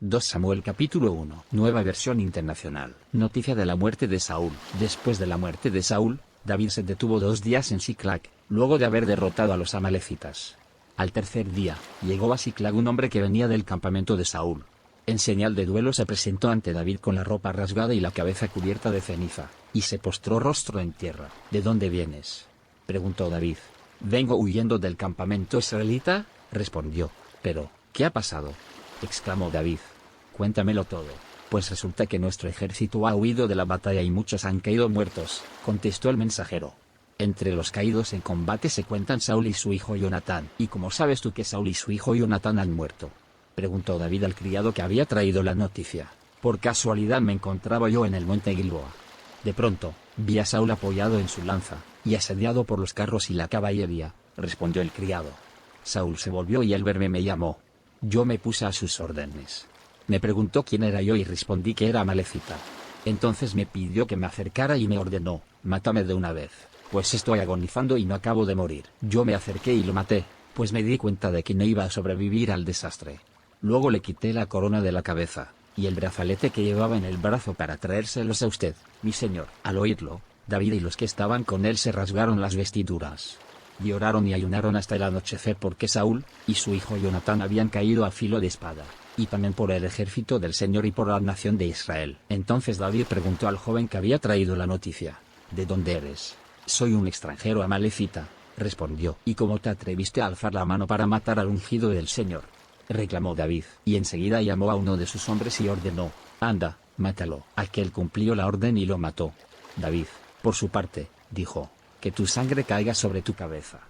2 Samuel capítulo 1. Nueva versión internacional. Noticia de la muerte de Saúl. Después de la muerte de Saúl, David se detuvo 2 días en Siclag, luego de haber derrotado a los amalecitas. Al tercer día, llegó a Siclag un hombre que venía del campamento de Saúl. En señal de duelo se presentó ante David con la ropa rasgada y la cabeza cubierta de ceniza, y se postró rostro en tierra. ¿De dónde vienes?, preguntó David. Vengo huyendo del campamento israelita, respondió. Pero, ¿qué ha pasado?, exclamó David. Cuéntamelo todo, pues resulta que nuestro ejército ha huido de la batalla y muchos han caído muertos, contestó el mensajero. Entre los caídos en combate se cuentan Saúl y su hijo Jonatán. ¿Y cómo sabes tú que Saúl y su hijo Jonatán han muerto?, preguntó David al criado que había traído la noticia. Por casualidad me encontraba yo en el monte Gilboa. De pronto, vi a Saúl apoyado en su lanza, y asediado por los carros y la caballería, respondió el criado. Saúl se volvió y al verme me llamó. Yo me puse a sus órdenes. Me preguntó quién era yo y respondí que era amalecita. Entonces me pidió que me acercara y me ordenó, mátame de una vez, pues estoy agonizando y no acabo de morir. Yo me acerqué y lo maté, pues me di cuenta de que no iba a sobrevivir al desastre. Luego le quité la corona de la cabeza, y el brazalete que llevaba en el brazo para traérselos a usted, mi señor. Al oírlo, David y los que estaban con él se rasgaron las vestiduras. Lloraron y ayunaron hasta el anochecer porque Saúl y su hijo Jonatán habían caído a filo de espada, y también por el ejército del Señor y por la nación de Israel. Entonces David preguntó al joven que había traído la noticia. ¿De dónde eres? Soy un extranjero amalecita, respondió. ¿Y cómo te atreviste a alzar la mano para matar al ungido del Señor?, reclamó David. Y enseguida llamó a uno de sus hombres y ordenó, anda, mátalo. Aquel cumplió la orden y lo mató. David, por su parte, dijo, que tu sangre caiga sobre tu cabeza.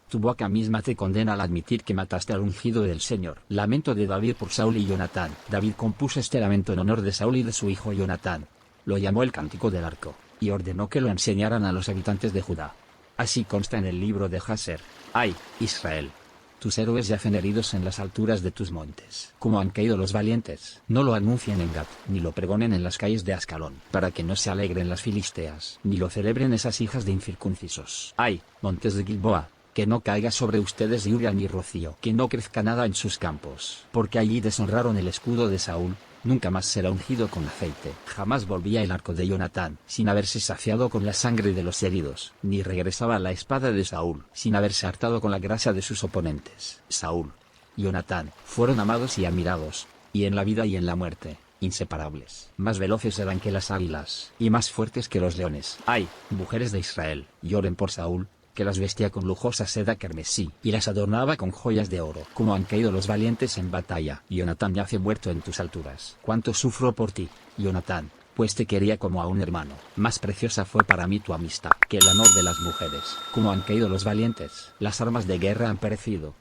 Tu boca misma te condena al admitir que mataste al ungido del Señor. Lamento de David por Saúl y Jonatán. David compuso este lamento en honor de Saúl y de su hijo Jonatán. Lo llamó el Cántico del Arco, y ordenó que lo enseñaran a los habitantes de Judá. Así consta en el libro de Jaser. ¡Ay, Israel! Tus héroes yacen heridos en las alturas de tus montes. Como han caído los valientes. No lo anuncien en Gat, ni lo pregonen en las calles de Ascalón, para que no se alegren las filisteas, ni lo celebren esas hijas de incircuncisos. ¡Ay, montes de Gilboa! Que no caiga sobre ustedes lluvia ni rocío, que no crezca nada en sus campos, porque allí deshonraron el escudo de Saúl. Nunca más será ungido con aceite. Jamás volvía el arco de Jonatán, sin haberse saciado con la sangre de los heridos, ni regresaba la espada de Saúl, sin haberse hartado con la grasa de sus oponentes. Saúl y Jonatán fueron amados y admirados, y en la vida y en la muerte, inseparables. Más veloces eran que las águilas, y más fuertes que los leones. ¡Ay, mujeres de Israel, lloren por Saúl, que las vestía con lujosa seda carmesí, y las adornaba con joyas de oro! Como han caído los valientes en batalla. Jonatán yace muerto en tus alturas. Cuánto sufro por ti, Jonatán, pues te quería como a un hermano. Más preciosa fue para mí tu amistad que el amor de las mujeres. Como han caído los valientes, las armas de guerra han perecido.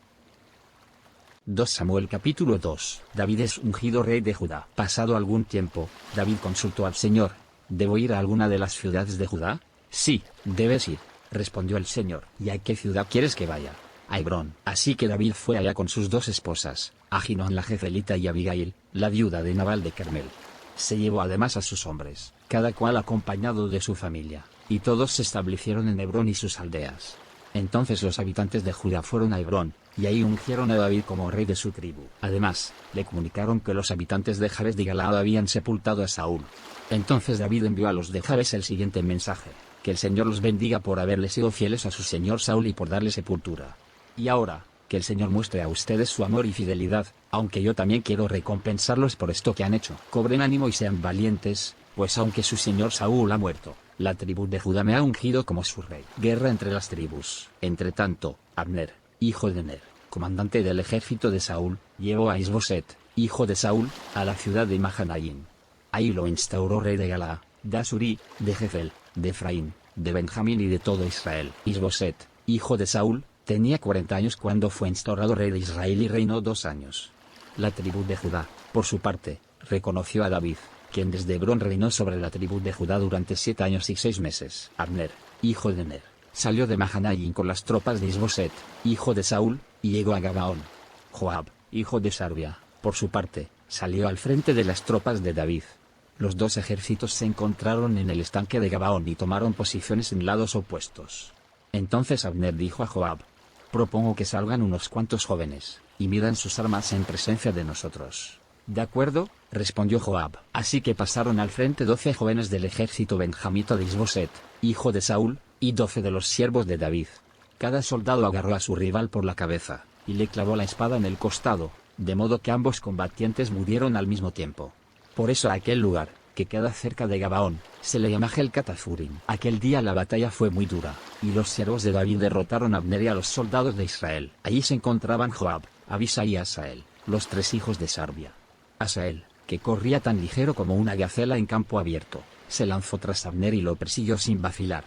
2 Samuel capítulo 2. David es ungido rey de Judá. Pasado algún tiempo, David consultó al Señor. ¿Debo ir a alguna de las ciudades de Judá? Sí, debes ir, respondió el Señor. ¿Y a qué ciudad quieres que vaya? A Hebrón. Así que David fue allá con sus 2 esposas, Ahinón la Jezreelita y Abigail, la viuda de Nabal de Carmel. Se llevó además a sus hombres, cada cual acompañado de su familia, y todos se establecieron en Hebrón y sus aldeas. Entonces los habitantes de Judá fueron a Hebrón, y ahí ungieron a David como rey de su tribu. Además, le comunicaron que los habitantes de Jabes de Galaad habían sepultado a Saúl. Entonces David envió a los de Jabes el siguiente mensaje: que el Señor los bendiga por haberle sido fieles a su señor Saúl y por darle sepultura. Y ahora, que el Señor muestre a ustedes su amor y fidelidad, aunque yo también quiero recompensarlos por esto que han hecho. Cobren ánimo y sean valientes, pues aunque su señor Saúl ha muerto, la tribu de Judá me ha ungido como su rey. Guerra entre las tribus. Entre tanto, Abner, hijo de Ner, comandante del ejército de Saúl, llevó a Isboset, hijo de Saúl, a la ciudad de Mahanaim. Ahí lo instauró rey de Galaad, de Asurí, de Jefel, de Efraín, de Benjamín y de todo Israel. Isboset, hijo de Saúl, tenía 40 años cuando fue instaurado rey de Israel y reinó 2 años. La tribu de Judá, por su parte, reconoció a David, quien desde Hebrón reinó sobre la tribu de Judá durante 7 años y 6 meses. Abner, hijo de Ner, salió de Mahanaim con las tropas de Isboset, hijo de Saúl, y llegó a Gabaón. Joab, hijo de Sarvia, por su parte, salió al frente de las tropas de David. Los 2 ejércitos se encontraron en el estanque de Gabaón y tomaron posiciones en lados opuestos. Entonces Abner dijo a Joab: propongo que salgan unos cuantos jóvenes, y midan sus armas en presencia de nosotros. De acuerdo, respondió Joab. Así que pasaron al frente 12 jóvenes del ejército benjamita de Isboset, hijo de Saúl, y 12 de los siervos de David. Cada soldado agarró a su rival por la cabeza, y le clavó la espada en el costado, de modo que ambos combatientes murieron al mismo tiempo. Por eso a aquel lugar, que queda cerca de Gabaón, se le llama Helcatazurim. Aquel día la batalla fue muy dura, y los siervos de David derrotaron a Abner y a los soldados de Israel. Allí se encontraban Joab, Abisai y Asael, los 3 hijos de Sarbia. Asael, que corría tan ligero como una gacela en campo abierto, se lanzó tras Abner y lo persiguió sin vacilar.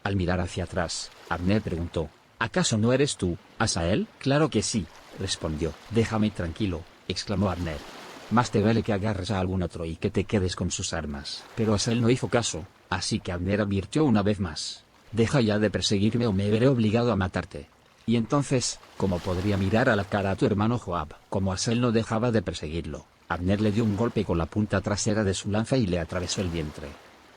Al mirar hacia atrás, Abner preguntó: ¿Acaso no eres tú, Asael? Claro que sí, respondió. Déjame tranquilo, exclamó Abner. Más te vale que agarres a algún otro y que te quedes con sus armas. Pero Asael no hizo caso, así que Abner advirtió una vez más: deja ya de perseguirme o me veré obligado a matarte. Y entonces, ¿cómo podría mirar a la cara a tu hermano Joab? Como Asael no dejaba de perseguirlo, Abner le dio un golpe con la punta trasera de su lanza y le atravesó el vientre.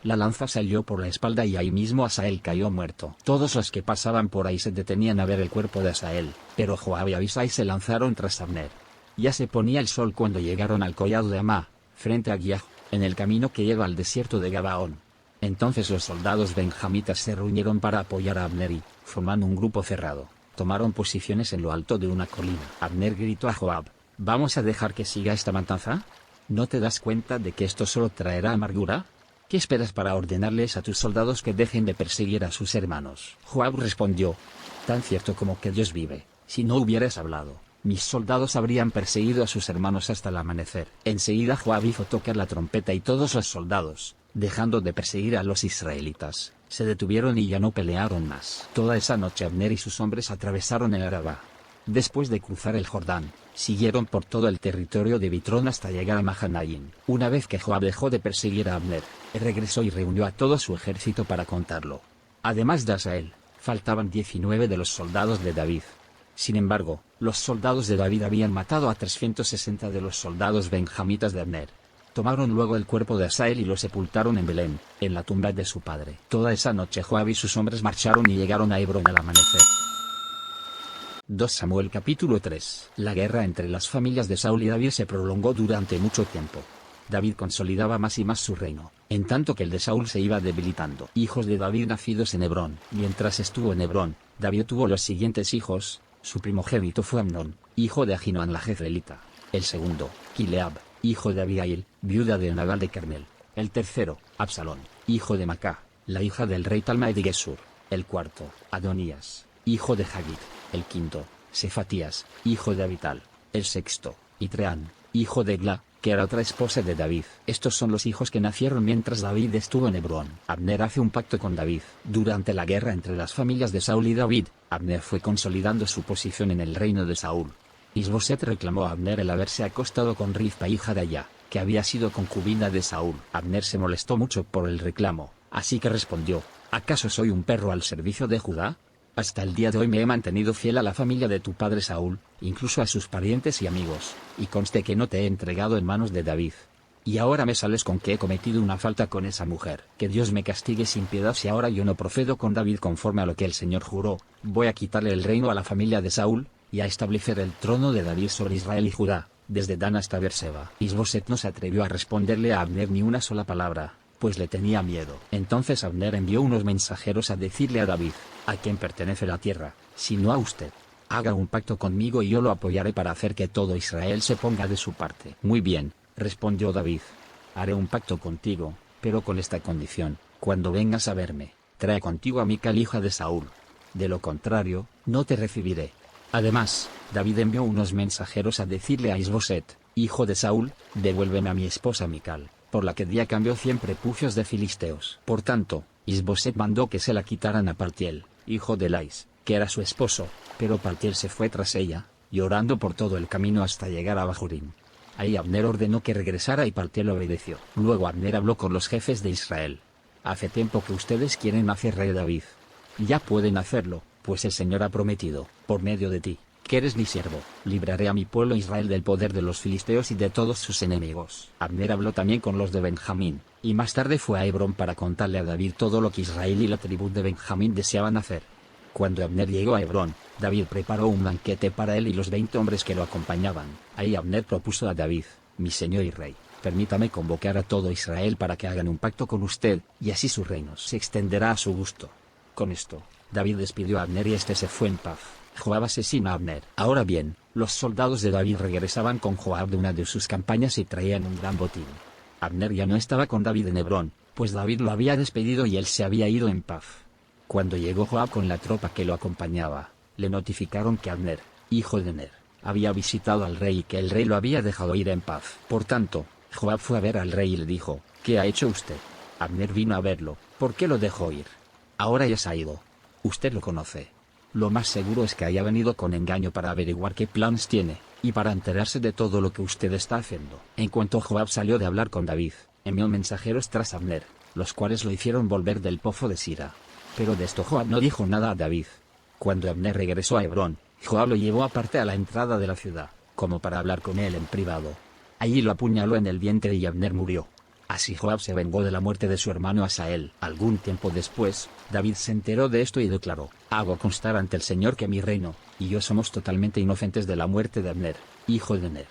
La lanza salió por la espalda y ahí mismo Asael cayó muerto. Todos los que pasaban por ahí se detenían a ver el cuerpo de Asael, pero Joab y Abisai se lanzaron tras Abner. Ya se ponía el sol cuando llegaron al collado de Amá, frente a Giah, en el camino que lleva al desierto de Gabaón. Entonces los soldados benjamitas se reunieron para apoyar a Abner y, formando un grupo cerrado, tomaron posiciones en lo alto de una colina. Abner gritó a Joab: ¿vamos a dejar que siga esta matanza? ¿No te das cuenta de que esto solo traerá amargura? ¿Qué esperas para ordenarles a tus soldados que dejen de perseguir a sus hermanos? Joab respondió: tan cierto como que Dios vive, si no hubieras hablado, mis soldados habrían perseguido a sus hermanos hasta el amanecer. Enseguida Joab hizo tocar la trompeta y todos los soldados, dejando de perseguir a los israelitas, se detuvieron y ya no pelearon más. Toda esa noche Abner y sus hombres atravesaron el Arabá. Después de cruzar el Jordán, siguieron por todo el territorio de Bitrón hasta llegar a Mahanaim. Una vez que Joab dejó de perseguir a Abner, regresó y reunió a todo su ejército para contarlo. Además de Asael, faltaban 19 de los soldados de David. Sin embargo, los soldados de David habían matado a 360 de los soldados benjamitas de Abner. Tomaron luego el cuerpo de Asael y lo sepultaron en Belén, en la tumba de su padre. Toda esa noche Joab y sus hombres marcharon y llegaron a Hebrón al amanecer. 2 Samuel capítulo 3. La guerra entre las familias de Saúl y David se prolongó durante mucho tiempo. David consolidaba más y más su reino, en tanto que el de Saúl se iba debilitando. Hijos de David nacidos en Hebrón. Mientras estuvo en Hebrón, David tuvo los siguientes hijos. Su primogénito fue Amnón, hijo de Ahinoam la jezreelita. El segundo, Kileab, hijo de Abigail, viuda de Nabal de Carmel. El tercero, Absalón, hijo de Macá, la hija del rey Talmai de Gesur. El cuarto, Adonías, hijo de Hagit. El quinto, Sefatías, hijo de Abital. El sexto, Itreán, hijo de Egla, que era otra esposa de David. Estos son los hijos que nacieron mientras David estuvo en Hebrón. Abner hace un pacto con David. Durante la guerra entre las familias de Saúl y David, Abner fue consolidando su posición en el reino de Saúl. Isboset reclamó a Abner el haberse acostado con Rizpa hija de Ayá, que había sido concubina de Saúl. Abner se molestó mucho por el reclamo, así que respondió: ¿acaso soy un perro al servicio de Judá? Hasta el día de hoy me he mantenido fiel a la familia de tu padre Saúl, incluso a sus parientes y amigos, y conste que no te he entregado en manos de David. Y ahora me sales con que he cometido una falta con esa mujer. Que Dios me castigue sin piedad si ahora yo no procedo con David conforme a lo que el Señor juró. Voy a quitarle el reino a la familia de Saúl, y a establecer el trono de David sobre Israel y Judá, desde Dan hasta Beerseba. Isboset no se atrevió a responderle a Abner ni una sola palabra, pues le tenía miedo. Entonces Abner envió unos mensajeros a decirle a David: ¿a quién pertenece la tierra, sino a usted? Haga un pacto conmigo y yo lo apoyaré para hacer que todo Israel se ponga de su parte. Muy bien, respondió David. Haré un pacto contigo, pero con esta condición: cuando vengas a verme, trae contigo a Mical hija de Saúl. De lo contrario, no te recibiré. Además, David envió unos mensajeros a decirle a Isboset, hijo de Saúl: devuélveme a mi esposa Mical, por la que di a cambio 100 prepucios de filisteos. Por tanto, Isboset mandó que se la quitaran a Paltiel, hijo de Lais, que era su esposo, pero Paltiel se fue tras ella, llorando por todo el camino hasta llegar a Bahurim. Ahí Abner ordenó que regresara y Paltiel obedeció. Luego Abner habló con los jefes de Israel. Hace tiempo que ustedes quieren hacer rey David. Ya pueden hacerlo, pues el Señor ha prometido, por medio de ti, que eres mi siervo, libraré a mi pueblo Israel del poder de los filisteos y de todos sus enemigos. Abner habló también con los de Benjamín, y más tarde fue a Hebrón para contarle a David todo lo que Israel y la tribu de Benjamín deseaban hacer. Cuando Abner llegó a Hebrón, David preparó un banquete para él y los 20 hombres que lo acompañaban. Ahí Abner propuso a David: mi señor y rey, permítame convocar a todo Israel para que hagan un pacto con usted, y así su reino se extenderá a su gusto. Con esto, David despidió a Abner y este se fue en paz. Joab asesina a Abner. Ahora bien, los soldados de David regresaban con Joab de una de sus campañas y traían un gran botín. Abner ya no estaba con David en Hebrón, pues David lo había despedido y él se había ido en paz. Cuando llegó Joab con la tropa que lo acompañaba, le notificaron que Abner, hijo de Ner, había visitado al rey y que el rey lo había dejado ir en paz. Por tanto, Joab fue a ver al rey y le dijo: ¿Qué ha hecho usted? Abner vino a verlo. ¿Por qué lo dejó ir? Ahora ya se ha ido. Usted lo conoce. Lo más seguro es que haya venido con engaño para averiguar qué planes tiene, y para enterarse de todo lo que usted está haciendo. En cuanto Joab salió de hablar con David, envió mensajeros tras Abner, los cuales lo hicieron volver del pozo de Sira. Pero de esto Joab no dijo nada a David. Cuando Abner regresó a Hebrón, Joab lo llevó aparte a la entrada de la ciudad, como para hablar con él en privado. Allí lo apuñaló en el vientre y Abner murió. Así Joab se vengó de la muerte de su hermano Asael. Algún tiempo después, David se enteró de esto y declaró: hago constar ante el Señor que mi reino, y yo somos totalmente inocentes de la muerte de Abner, hijo de Ner.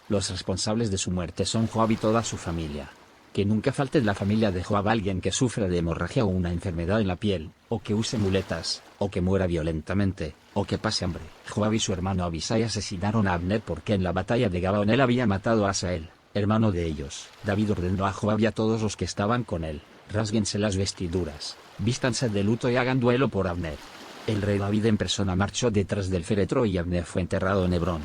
Los responsables de su muerte son Joab y toda su familia. Que nunca falte en la familia de Joab alguien que sufra de hemorragia o una enfermedad en la piel, o que use muletas, o que muera violentamente, o que pase hambre. Joab y su hermano Abisai asesinaron a Abner porque en la batalla de Gabaón él había matado a Asael, hermano de ellos. David ordenó a Joab y a todos los que estaban con él: rásguense las vestiduras, vístanse de luto y hagan duelo por Abner. El rey David en persona marchó detrás del féretro y Abner fue enterrado en Hebrón.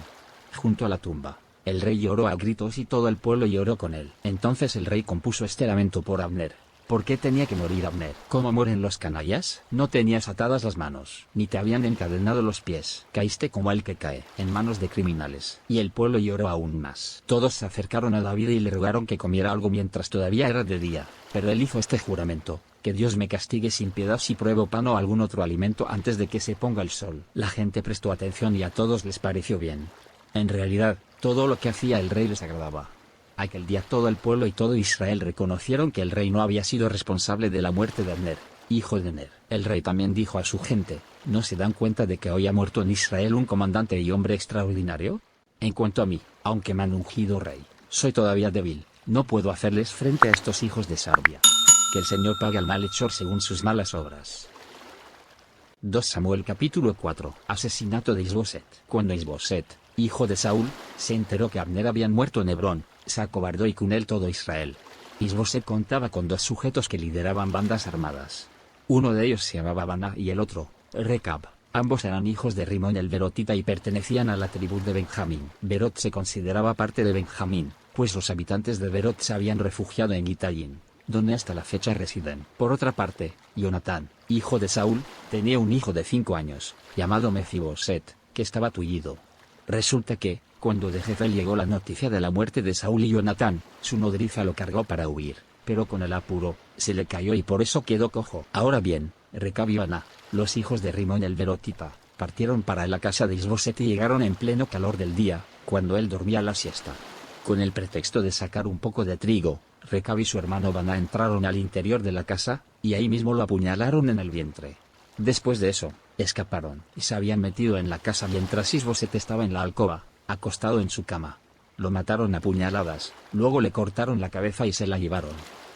Junto a la tumba, el rey lloró a gritos y todo el pueblo lloró con él. Entonces el rey compuso este lamento por Abner. ¿Por qué tenía que morir Abner? ¿Cómo mueren los canallas? No tenías atadas las manos, ni te habían encadenado los pies. Caíste como el que cae, en manos de criminales. Y el pueblo lloró aún más. Todos se acercaron a David y le rogaron que comiera algo mientras todavía era de día. Pero él hizo este juramento: que Dios me castigue sin piedad si pruebo pan o algún otro alimento antes de que se ponga el sol. La gente prestó atención y a todos les pareció bien. En realidad, todo lo que hacía el rey les agradaba. Aquel día todo el pueblo y todo Israel reconocieron que el rey no había sido responsable de la muerte de Abner, hijo de Ner. El rey también dijo a su gente: ¿no se dan cuenta de que hoy ha muerto en Israel un comandante y hombre extraordinario? En cuanto a mí, aunque me han ungido rey, soy todavía débil, no puedo hacerles frente a estos hijos de Sarbia. Que el Señor pague al malhechor según sus malas obras. 2 Samuel capítulo 4. Asesinato de Isboset. Cuando Isboset, hijo de Saúl, se enteró que Abner había muerto en Hebrón, se acobardó y con él todo Israel. Isboset contaba con 2 sujetos que lideraban bandas armadas. Uno de ellos se llamaba Baná y el otro, Recab. Ambos eran hijos de Rimón el Berotita y pertenecían a la tribu de Benjamín. Berot se consideraba parte de Benjamín, pues los habitantes de Berot se habían refugiado en Gitayín, donde hasta la fecha residen. Por otra parte, Jonatán, hijo de Saúl, tenía un hijo de 5 años, llamado Mefiboset, que estaba tullido. Resulta que, cuando de Jezreel llegó la noticia de la muerte de Saúl y Jonatán, su nodriza lo cargó para huir, pero con el apuro, se le cayó y por eso quedó cojo. Ahora bien, Recab y Baná, los hijos de Rimón el Berotita, partieron para la casa de Isboset y llegaron en pleno calor del día, cuando él dormía la siesta. Con el pretexto de sacar un poco de trigo, Recab y su hermano Baná entraron al interior de la casa, y ahí mismo lo apuñalaron en el vientre. Después de eso, escaparon y se habían metido en la casa mientras Isboset estaba en la alcoba, acostado en su cama. Lo mataron a puñaladas, luego le cortaron la cabeza y se la llevaron.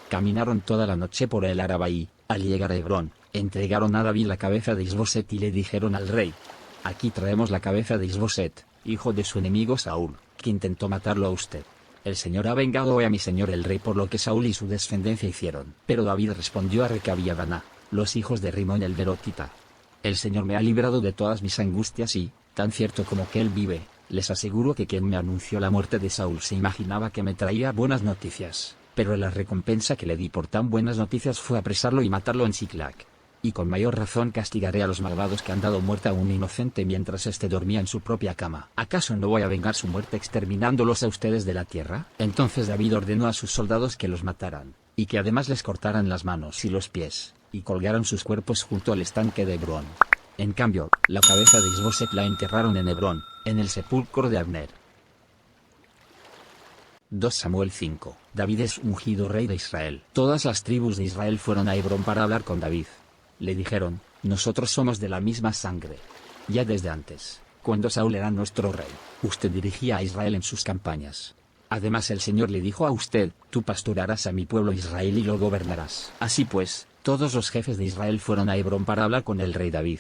Caminaron toda la noche por el Araba y, al llegar a Hebrón, entregaron a David la cabeza de Isboset y le dijeron al rey: aquí traemos la cabeza de Isboset, hijo de su enemigo Saúl, que intentó matarlo a usted. El Señor ha vengado hoy a mi señor el rey por lo que Saúl y su descendencia hicieron. Pero David respondió a Recab y a Baná, los hijos de Rimón el Berotita: el Señor me ha librado de todas mis angustias y, tan cierto como que él vive, les aseguro que quien me anunció la muerte de Saúl se imaginaba que me traía buenas noticias, pero la recompensa que le di por tan buenas noticias fue apresarlo y matarlo en Siclac. Y con mayor razón castigaré a los malvados que han dado muerte a un inocente mientras éste dormía en su propia cama. ¿Acaso no voy a vengar su muerte exterminándolos a ustedes de la tierra? Entonces David ordenó a sus soldados que los mataran, y que además les cortaran las manos y los pies, y colgaran sus cuerpos junto al estanque de Hebrón. En cambio, la cabeza de Isboset la enterraron en Hebrón, en el sepulcro de Abner. 2 Samuel 5. David es ungido rey de Israel. Todas las tribus de Israel fueron a Hebrón para hablar con David. Le dijeron: nosotros somos de la misma sangre. Ya desde antes, cuando Saúl era nuestro rey, usted dirigía a Israel en sus campañas. Además el Señor le dijo a usted, tú pastorearás a mi pueblo Israel y lo gobernarás. Así pues, todos los jefes de Israel fueron a Hebrón para hablar con el rey David.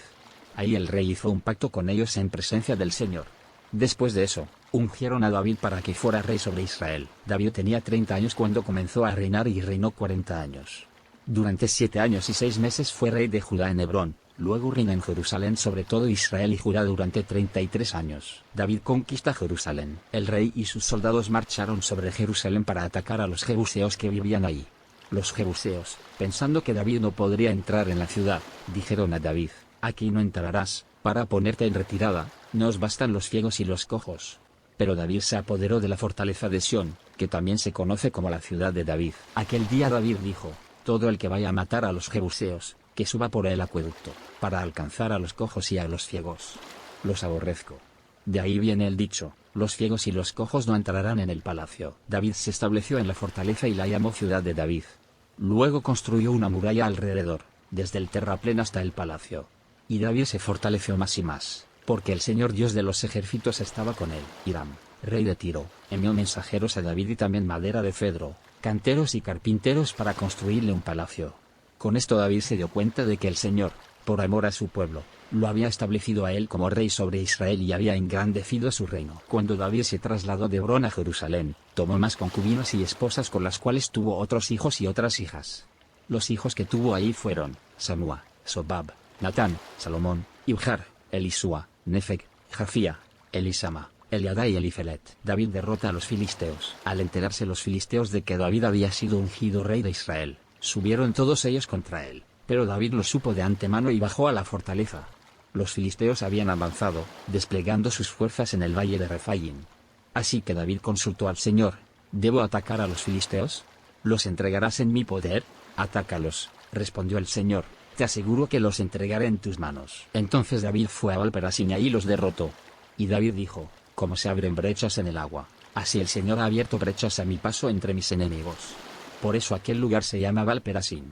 Ahí el rey hizo un pacto con ellos en presencia del Señor. Después de eso, ungieron a David para que fuera rey sobre Israel. David tenía 30 años cuando comenzó a reinar y reinó 40 años. Durante 7 años y 6 meses fue rey de Judá en Hebrón. Luego reinó en Jerusalén sobre todo Israel y Judá durante 33 años. David conquista Jerusalén. El rey y sus soldados marcharon sobre Jerusalén para atacar a los jebuseos que vivían ahí. Los jebuseos, pensando que David no podría entrar en la ciudad, dijeron a David, aquí no entrarás, para ponerte en retirada, nos bastan los ciegos y los cojos. Pero David se apoderó de la fortaleza de Sión, que también se conoce como la ciudad de David. Aquel día David dijo, todo el que vaya a matar a los jebuseos, que suba por el acueducto, para alcanzar a los cojos y a los ciegos. Los aborrezco. De ahí viene el dicho, los ciegos y los cojos no entrarán en el palacio. David se estableció en la fortaleza y la llamó ciudad de David. Luego construyó una muralla alrededor, desde el terraplén hasta el palacio. Y David se fortaleció más y más, porque el Señor Dios de los ejércitos estaba con él. Hiram, rey de Tiro, envió mensajeros a David y también madera de cedro, canteros y carpinteros para construirle un palacio. Con esto David se dio cuenta de que el Señor, por amor a su pueblo, lo había establecido a él como rey sobre Israel y había engrandecido su reino. Cuando David se trasladó de Hebrón a Jerusalén, tomó más concubinas y esposas con las cuales tuvo otros hijos y otras hijas. Los hijos que tuvo ahí fueron, Samúa, Sobab, Natán, Salomón, Ibjar, Elisúa, Nefeg, Jafía, Elisama, Eliadá y Elifelet. David derrota a los filisteos. Al enterarse los filisteos de que David había sido ungido rey de Israel, subieron todos ellos contra él, pero David lo supo de antemano y bajó a la fortaleza. Los filisteos habían avanzado, desplegando sus fuerzas en el valle de Refaim. Así que David consultó al Señor, ¿debo atacar a los filisteos? ¿Los entregarás en mi poder? Atácalos, respondió el Señor, te aseguro que los entregaré en tus manos. Entonces David fue a Baal-Perasim y ahí los derrotó. Y David dijo, como se abren brechas en el agua, así el Señor ha abierto brechas a mi paso entre mis enemigos. Por eso aquel lugar se llama Baal-Perasim.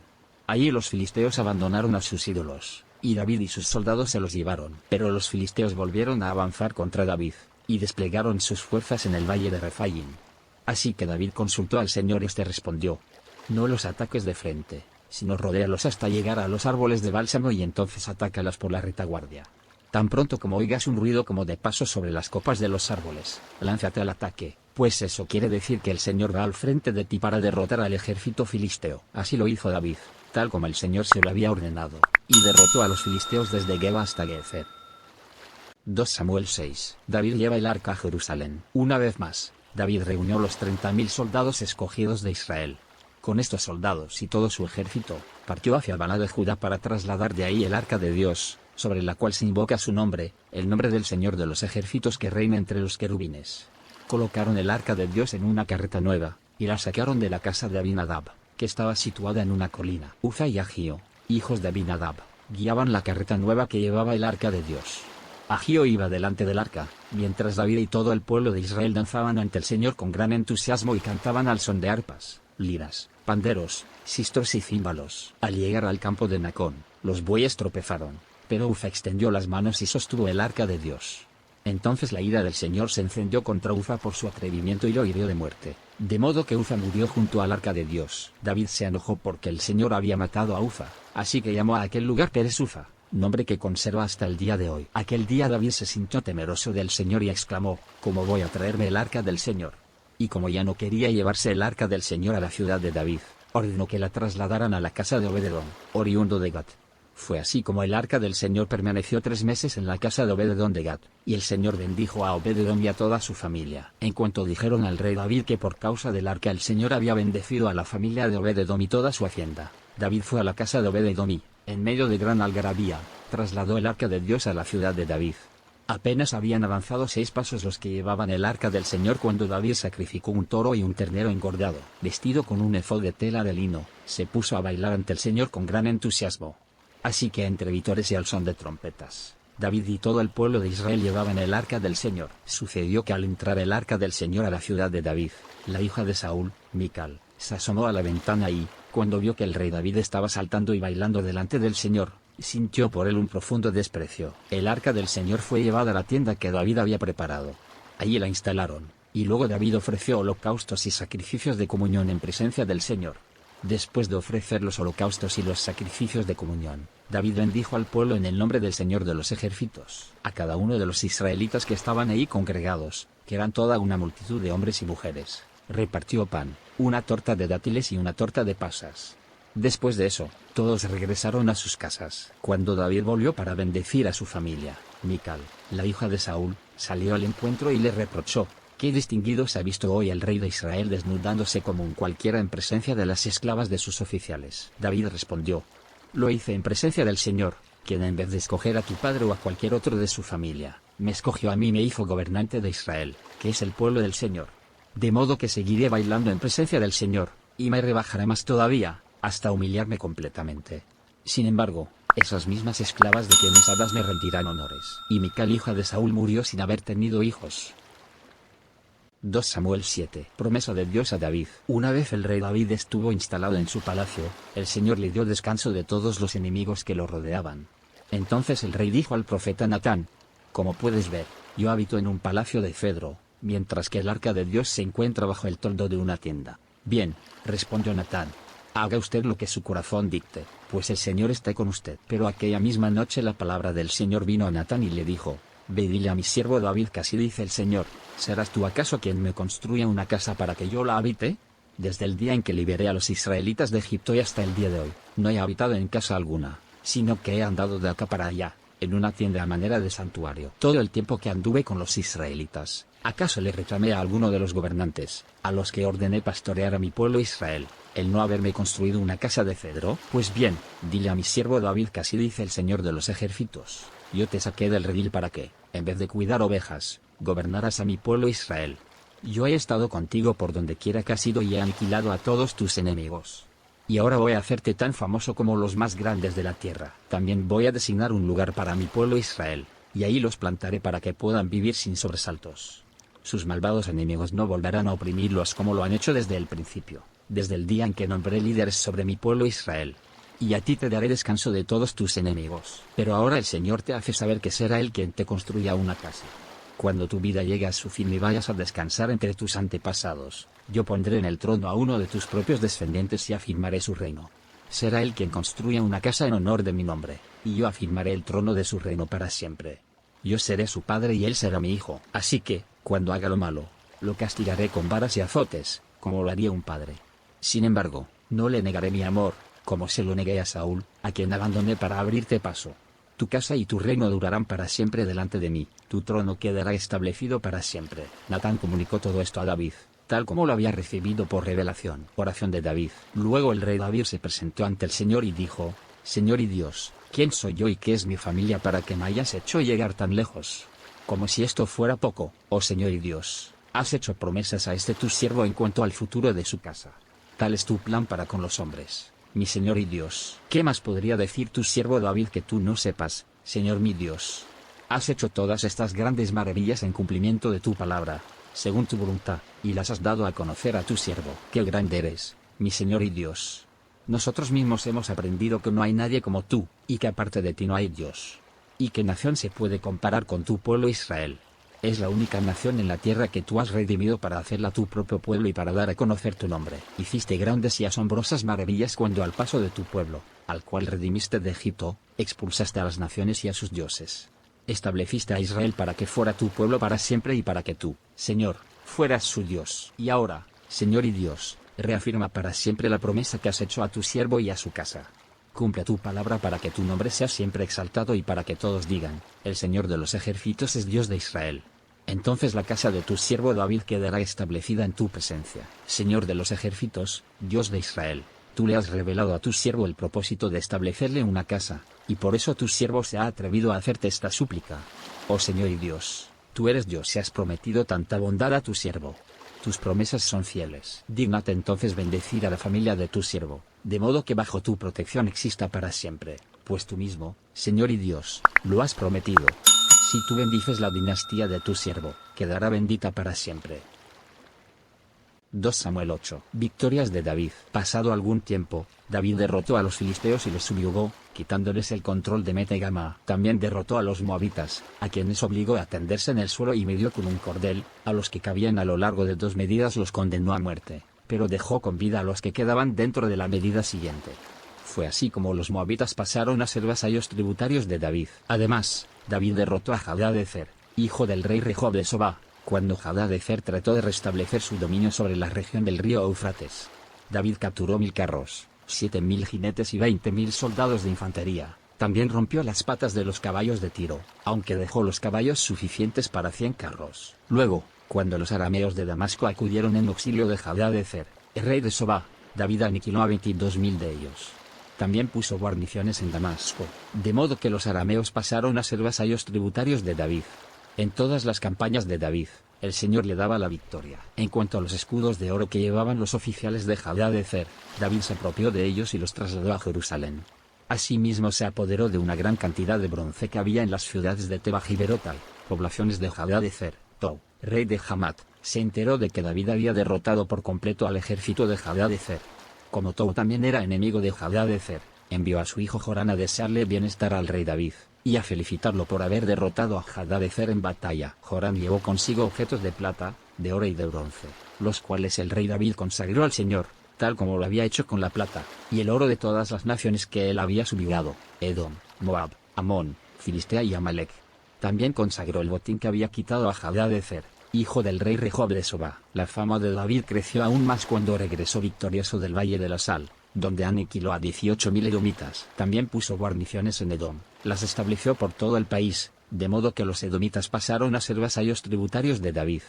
Allí los filisteos abandonaron a sus ídolos, y David y sus soldados se los llevaron. Pero los filisteos volvieron a avanzar contra David, y desplegaron sus fuerzas en el valle de Refaim. Así que David consultó al Señor y este respondió, no los ataques de frente, sino rodéalos hasta llegar a los árboles de bálsamo y entonces atácalas por la retaguardia. Tan pronto como oigas un ruido como de pasos sobre las copas de los árboles, lánzate al ataque, pues eso quiere decir que el Señor va al frente de ti para derrotar al ejército filisteo. Así lo hizo David, tal como el Señor se lo había ordenado, y derrotó a los filisteos desde Geba hasta Gezer. 2 Samuel 6. David lleva el arca a Jerusalén. Una vez más, David reunió los 30.000 soldados escogidos de Israel. Con estos soldados y todo su ejército, partió hacia Baná de Judá para trasladar de ahí el arca de Dios, sobre la cual se invoca su nombre, el nombre del Señor de los ejércitos que reina entre los querubines. Colocaron el arca de Dios en una carreta nueva, y la sacaron de la casa de Abinadab, que estaba situada en una colina. Uza y Agío, hijos de Abinadab, guiaban la carreta nueva que llevaba el arca de Dios. Agío iba delante del arca, mientras David y todo el pueblo de Israel danzaban ante el Señor con gran entusiasmo y cantaban al son de arpas, liras, panderos, sistros y címbalos. Al llegar al campo de Nacón, los bueyes tropezaron, pero Uza extendió las manos y sostuvo el arca de Dios. Entonces la ira del Señor se encendió contra Uza por su atrevimiento y lo hirió de muerte, de modo que Uza murió junto al arca de Dios. David se enojó porque el Señor había matado a Uza, así que llamó a aquel lugar Perez Uza, nombre que conserva hasta el día de hoy. Aquel día David se sintió temeroso del Señor y exclamó, ¿cómo voy a traerme el arca del Señor? Y como ya no quería llevarse el arca del Señor a la ciudad de David, ordenó que la trasladaran a la casa de Obed-Edom, oriundo de Gat. Fue así como el arca del Señor permaneció 3 meses en la casa de Obed-Edom de Gat, y el Señor bendijo a Obed-Edom y a toda su familia. En cuanto dijeron al rey David que por causa del arca el Señor había bendecido a la familia de Obed-Edom y toda su hacienda, David fue a la casa de Obed-Edom y, en medio de gran algarabía, trasladó el arca de Dios a la ciudad de David. Apenas habían avanzado 6 pasos los que llevaban el arca del Señor cuando David sacrificó un toro y un ternero engordado. Vestido con un efod de tela de lino, se puso a bailar ante el Señor con gran entusiasmo. Así que entre vítores y al son de trompetas, David y todo el pueblo de Israel llevaban el arca del Señor. Sucedió que al entrar el arca del Señor a la ciudad de David, la hija de Saúl, Mical, se asomó a la ventana y, cuando vio que el rey David estaba saltando y bailando delante del Señor, sintió por él un profundo desprecio. El arca del Señor fue llevada a la tienda que David había preparado. Allí la instalaron, Y luego David ofreció holocaustos y sacrificios de comunión en presencia del Señor. Después de ofrecer los holocaustos y los sacrificios de comunión, David bendijo al pueblo en el nombre del Señor de los ejércitos, a cada uno de los israelitas que estaban ahí congregados, que eran toda una multitud de hombres y mujeres. Repartió pan, una torta de dátiles y una torta de pasas. Después de eso, todos regresaron a sus casas. Cuando David volvió para bendecir a su familia, Mical, la hija de Saúl, salió al encuentro y le reprochó: «¿Qué distinguido se ha visto hoy el rey de Israel desnudándose como un cualquiera en presencia de las esclavas de sus oficiales?» David respondió: «Lo hice en presencia del Señor, quien en vez de escoger a tu padre o a cualquier otro de su familia, me escogió a mí y me hizo gobernante de Israel, que es el pueblo del Señor. De modo que seguiré bailando en presencia del Señor, y me rebajaré más todavía, hasta humillarme completamente. Sin embargo, esas mismas esclavas de quienes hablas me rendirán honores». Y Mical, hija de Saúl, murió sin haber tenido hijos. 2 Samuel 7. Promesa de Dios a David. Una vez el rey David estuvo instalado en su palacio, el Señor le dio descanso de todos los enemigos que lo rodeaban. Entonces el rey dijo al profeta Natán: «Como puedes ver, yo habito en un palacio de cedro, mientras que el arca de Dios se encuentra bajo el toldo de una tienda». «Bien», respondió Natán, «haga usted lo que su corazón dicte, pues el Señor está con usted». Pero aquella misma noche la palabra del Señor vino a Natán y le dijo: «Ve y dile a mi siervo David que así dice el Señor: ¿serás tú acaso quien me construya una casa para que yo la habite? Desde el día en que liberé a los israelitas de Egipto y hasta el día de hoy, no he habitado en casa alguna, sino que he andado de acá para allá, en una tienda a manera de santuario. Todo el tiempo que anduve con los israelitas, ¿acaso le reclamé a alguno de los gobernantes, a los que ordené pastorear a mi pueblo Israel, el no haberme construido una casa de cedro? Pues bien, dile a mi siervo David que así dice el Señor de los ejércitos: yo te saqué del redil para que, en vez de cuidar ovejas, gobernaras a mi pueblo Israel. Yo he estado contigo por donde quiera que has ido y he aniquilado a todos tus enemigos. Y ahora voy a hacerte tan famoso como los más grandes de la tierra. También voy a designar un lugar para mi pueblo Israel, y ahí los plantaré para que puedan vivir sin sobresaltos. Sus malvados enemigos no volverán a oprimirlos como lo han hecho desde el principio, desde el día en que nombré líderes sobre mi pueblo Israel. Y a ti te daré descanso de todos tus enemigos. Pero ahora el Señor te hace saber que será Él quien te construya una casa. Cuando tu vida llegue a su fin y vayas a descansar entre tus antepasados, yo pondré en el trono a uno de tus propios descendientes y afirmaré su reino. Será Él quien construya una casa en honor de mi nombre, y yo afirmaré el trono de su reino para siempre. Yo seré su padre y él será mi hijo. Así que, cuando haga lo malo, lo castigaré con varas y azotes, como lo haría un padre. Sin embargo, no le negaré mi amor, como se lo negué a Saúl, a quien abandoné para abrirte paso. Tu casa y tu reino durarán para siempre delante de mí, tu trono quedará establecido para siempre». Natán comunicó todo esto a David, tal como lo había recibido por revelación. Oración de David. Luego el rey David se presentó ante el Señor y dijo: «Señor y Dios, ¿quién soy yo y qué es mi familia para que me hayas hecho llegar tan lejos? Como si esto fuera poco, oh Señor y Dios, has hecho promesas a este tu siervo en cuanto al futuro de su casa. Tal es tu plan para con los hombres. Mi Señor y Dios, ¿qué más podría decir tu siervo David que tú no sepas, Señor mi Dios? Has hecho todas estas grandes maravillas en cumplimiento de tu palabra, según tu voluntad, y las has dado a conocer a tu siervo. ¡Qué grande eres, mi Señor y Dios! Nosotros mismos hemos aprendido que no hay nadie como tú, y que aparte de ti no hay Dios. ¿Y qué nación se puede comparar con tu pueblo Israel? Es la única nación en la tierra que tú has redimido para hacerla tu propio pueblo y para dar a conocer tu nombre. Hiciste grandes y asombrosas maravillas cuando al paso de tu pueblo, al cual redimiste de Egipto, expulsaste a las naciones y a sus dioses. Estableciste a Israel para que fuera tu pueblo para siempre y para que tú, Señor, fueras su Dios. Y ahora, Señor y Dios, reafirma para siempre la promesa que has hecho a tu siervo y a su casa. Cumple tu palabra para que tu nombre sea siempre exaltado y para que todos digan: el Señor de los ejércitos es Dios de Israel. Entonces la casa de tu siervo David quedará establecida en tu presencia. Señor de los ejércitos, Dios de Israel, tú le has revelado a tu siervo el propósito de establecerle una casa, y por eso tu siervo se ha atrevido a hacerte esta súplica. Oh Señor y Dios, tú eres Dios y has prometido tanta bondad a tu siervo. Tus promesas son fieles. Dígnate entonces bendecir a la familia de tu siervo, de modo que bajo tu protección exista para siempre, pues tú mismo, Señor y Dios, lo has prometido. Si tú bendices la dinastía de tu siervo, quedará bendita para siempre. 2 Samuel 8. Victorias de David. Pasado algún tiempo, David derrotó a los filisteos y los subyugó, quitándoles el control de Meta y Gama. También derrotó a los moabitas, a quienes obligó a tenderse en el suelo y midió con un cordel, a los que cabían a lo largo de 2 medidas los condenó a muerte, pero dejó con vida a los que quedaban dentro de la medida siguiente. Fue así como los moabitas pasaron a ser vasallos tributarios de David. Además, David derrotó a Hadadezer, hijo del rey Rehob de Sobá, cuando Hadadezer trató de restablecer su dominio sobre la región del río Éufrates. David capturó 1000 carros, 7000 jinetes y 20.000 soldados de infantería. También rompió las patas de los caballos de Tiro, aunque dejó los caballos suficientes para 100 carros. Luego, cuando los arameos de Damasco acudieron en auxilio de Hadadezer, el rey de Sobá, David aniquiló a 22.000 de ellos. También puso guarniciones en Damasco, de modo que los arameos pasaron a ser vasallos tributarios de David. En todas las campañas de David, el Señor le daba la victoria. En cuanto a los escudos de oro que llevaban los oficiales de Hadadezer, David se apropió de ellos y los trasladó a Jerusalén. Asimismo se apoderó de una gran cantidad de bronce que había en las ciudades de Teba y Berotai, poblaciones de Hadadezer. Tou, rey de Hamat, se enteró de que David había derrotado por completo al ejército de Hadadezer. Como Tou también era enemigo de Hadadezer, envió a su hijo Jorán a desearle bienestar al rey David, y a felicitarlo por haber derrotado a Hadadezer en batalla. Jorán llevó consigo objetos de plata, de oro y de bronce, los cuales el rey David consagró al Señor, tal como lo había hecho con la plata y el oro de todas las naciones que él había subyugado: Edom, Moab, Amón, Filistea y Amalek. También consagró el botín que había quitado a Hadadezer, hijo del rey Rehob de Sobá. La fama de David creció aún más cuando regresó victorioso del Valle de la Sal, donde aniquiló a 18.000 edomitas. También puso guarniciones en Edom, las estableció por todo el país, de modo que los edomitas pasaron a ser vasallos tributarios de David.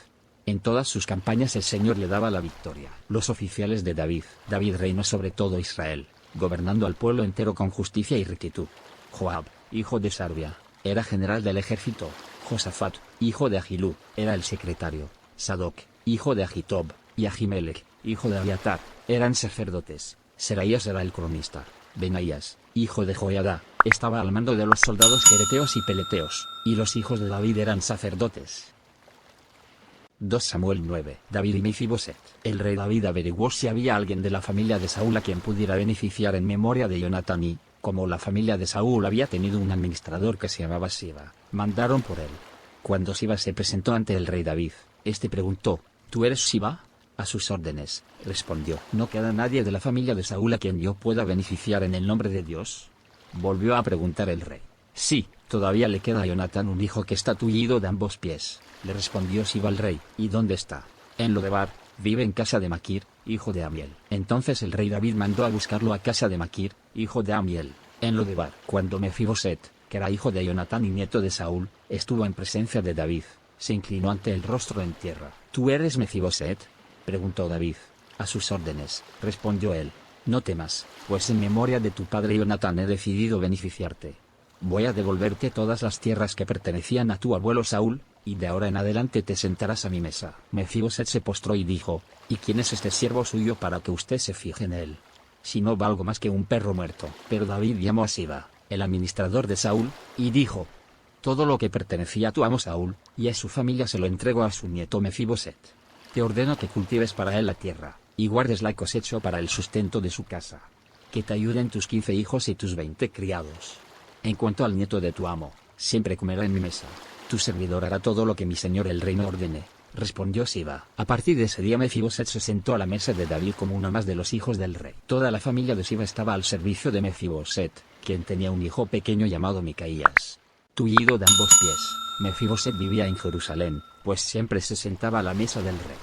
En todas sus campañas el Señor le daba la victoria. Los oficiales de David. David reinó sobre todo Israel, gobernando al pueblo entero con justicia y rectitud. Joab, hijo de Sarvia, era general del ejército. Josafat, hijo de Ahilud, era el secretario. Sadoc, hijo de Ahitob, y Ahimelech, hijo de Abiatar, eran sacerdotes. Seraías era el cronista. Benaías, hijo de Joiada, estaba al mando de los soldados jereteos y peleteos, y los hijos de David eran sacerdotes. 2 Samuel 9. David y Mefiboset. El rey David averiguó si había alguien de la familia de Saúl a quien pudiera beneficiar en memoria de Jonatán y, como la familia de Saúl había tenido un administrador que se llamaba Siba, mandaron por él. Cuando Siba se presentó ante el rey David, este preguntó: ¿Tú eres Siba? A sus órdenes, respondió. ¿No queda nadie de la familia de Saúl a quien yo pueda beneficiar en el nombre de Dios? Volvió a preguntar el rey. Sí, todavía le queda a Jonatán un hijo que está tullido de ambos pies, le respondió Siba al rey. ¿Y dónde está? En Lodebar, vive en casa de Maquir, hijo de Amiel. Entonces el rey David mandó a buscarlo a casa de Maquir, hijo de Amiel, en Lodebar. Cuando Mefiboset, que era hijo de Jonatán y nieto de Saúl, estuvo en presencia de David, se inclinó ante el rostro en tierra. ¿Tú eres Mefiboset?, preguntó David. A sus órdenes, respondió él. No temas, pues en memoria de tu padre Jonatán he decidido beneficiarte. Voy a devolverte todas las tierras que pertenecían a tu abuelo Saúl, y de ahora en adelante te sentarás a mi mesa. Mefiboset se postró y dijo: ¿Y quién es este siervo suyo para que usted se fije en él? Si no valgo más que un perro muerto. Pero David llamó a Siba, el administrador de Saúl, y dijo: todo lo que pertenecía a tu amo Saúl, y a su familia se lo entrego a su nieto Mefiboset. Te ordeno que cultives para él la tierra, y guardes la cosecha para el sustento de su casa. Que te ayuden tus 15 hijos y tus 20 criados. En cuanto al nieto de tu amo, siempre comerá en mi mesa. Tu servidor hará todo lo que mi señor el rey me ordene, respondió Siba. A partir de ese día Mefiboset se sentó a la mesa de David como uno más de los hijos del rey. Toda la familia de Siba estaba al servicio de Mefiboset, quien tenía un hijo pequeño llamado Micaías. Tullido de ambos pies, Mefiboset vivía en Jerusalén, pues siempre se sentaba a la mesa del rey.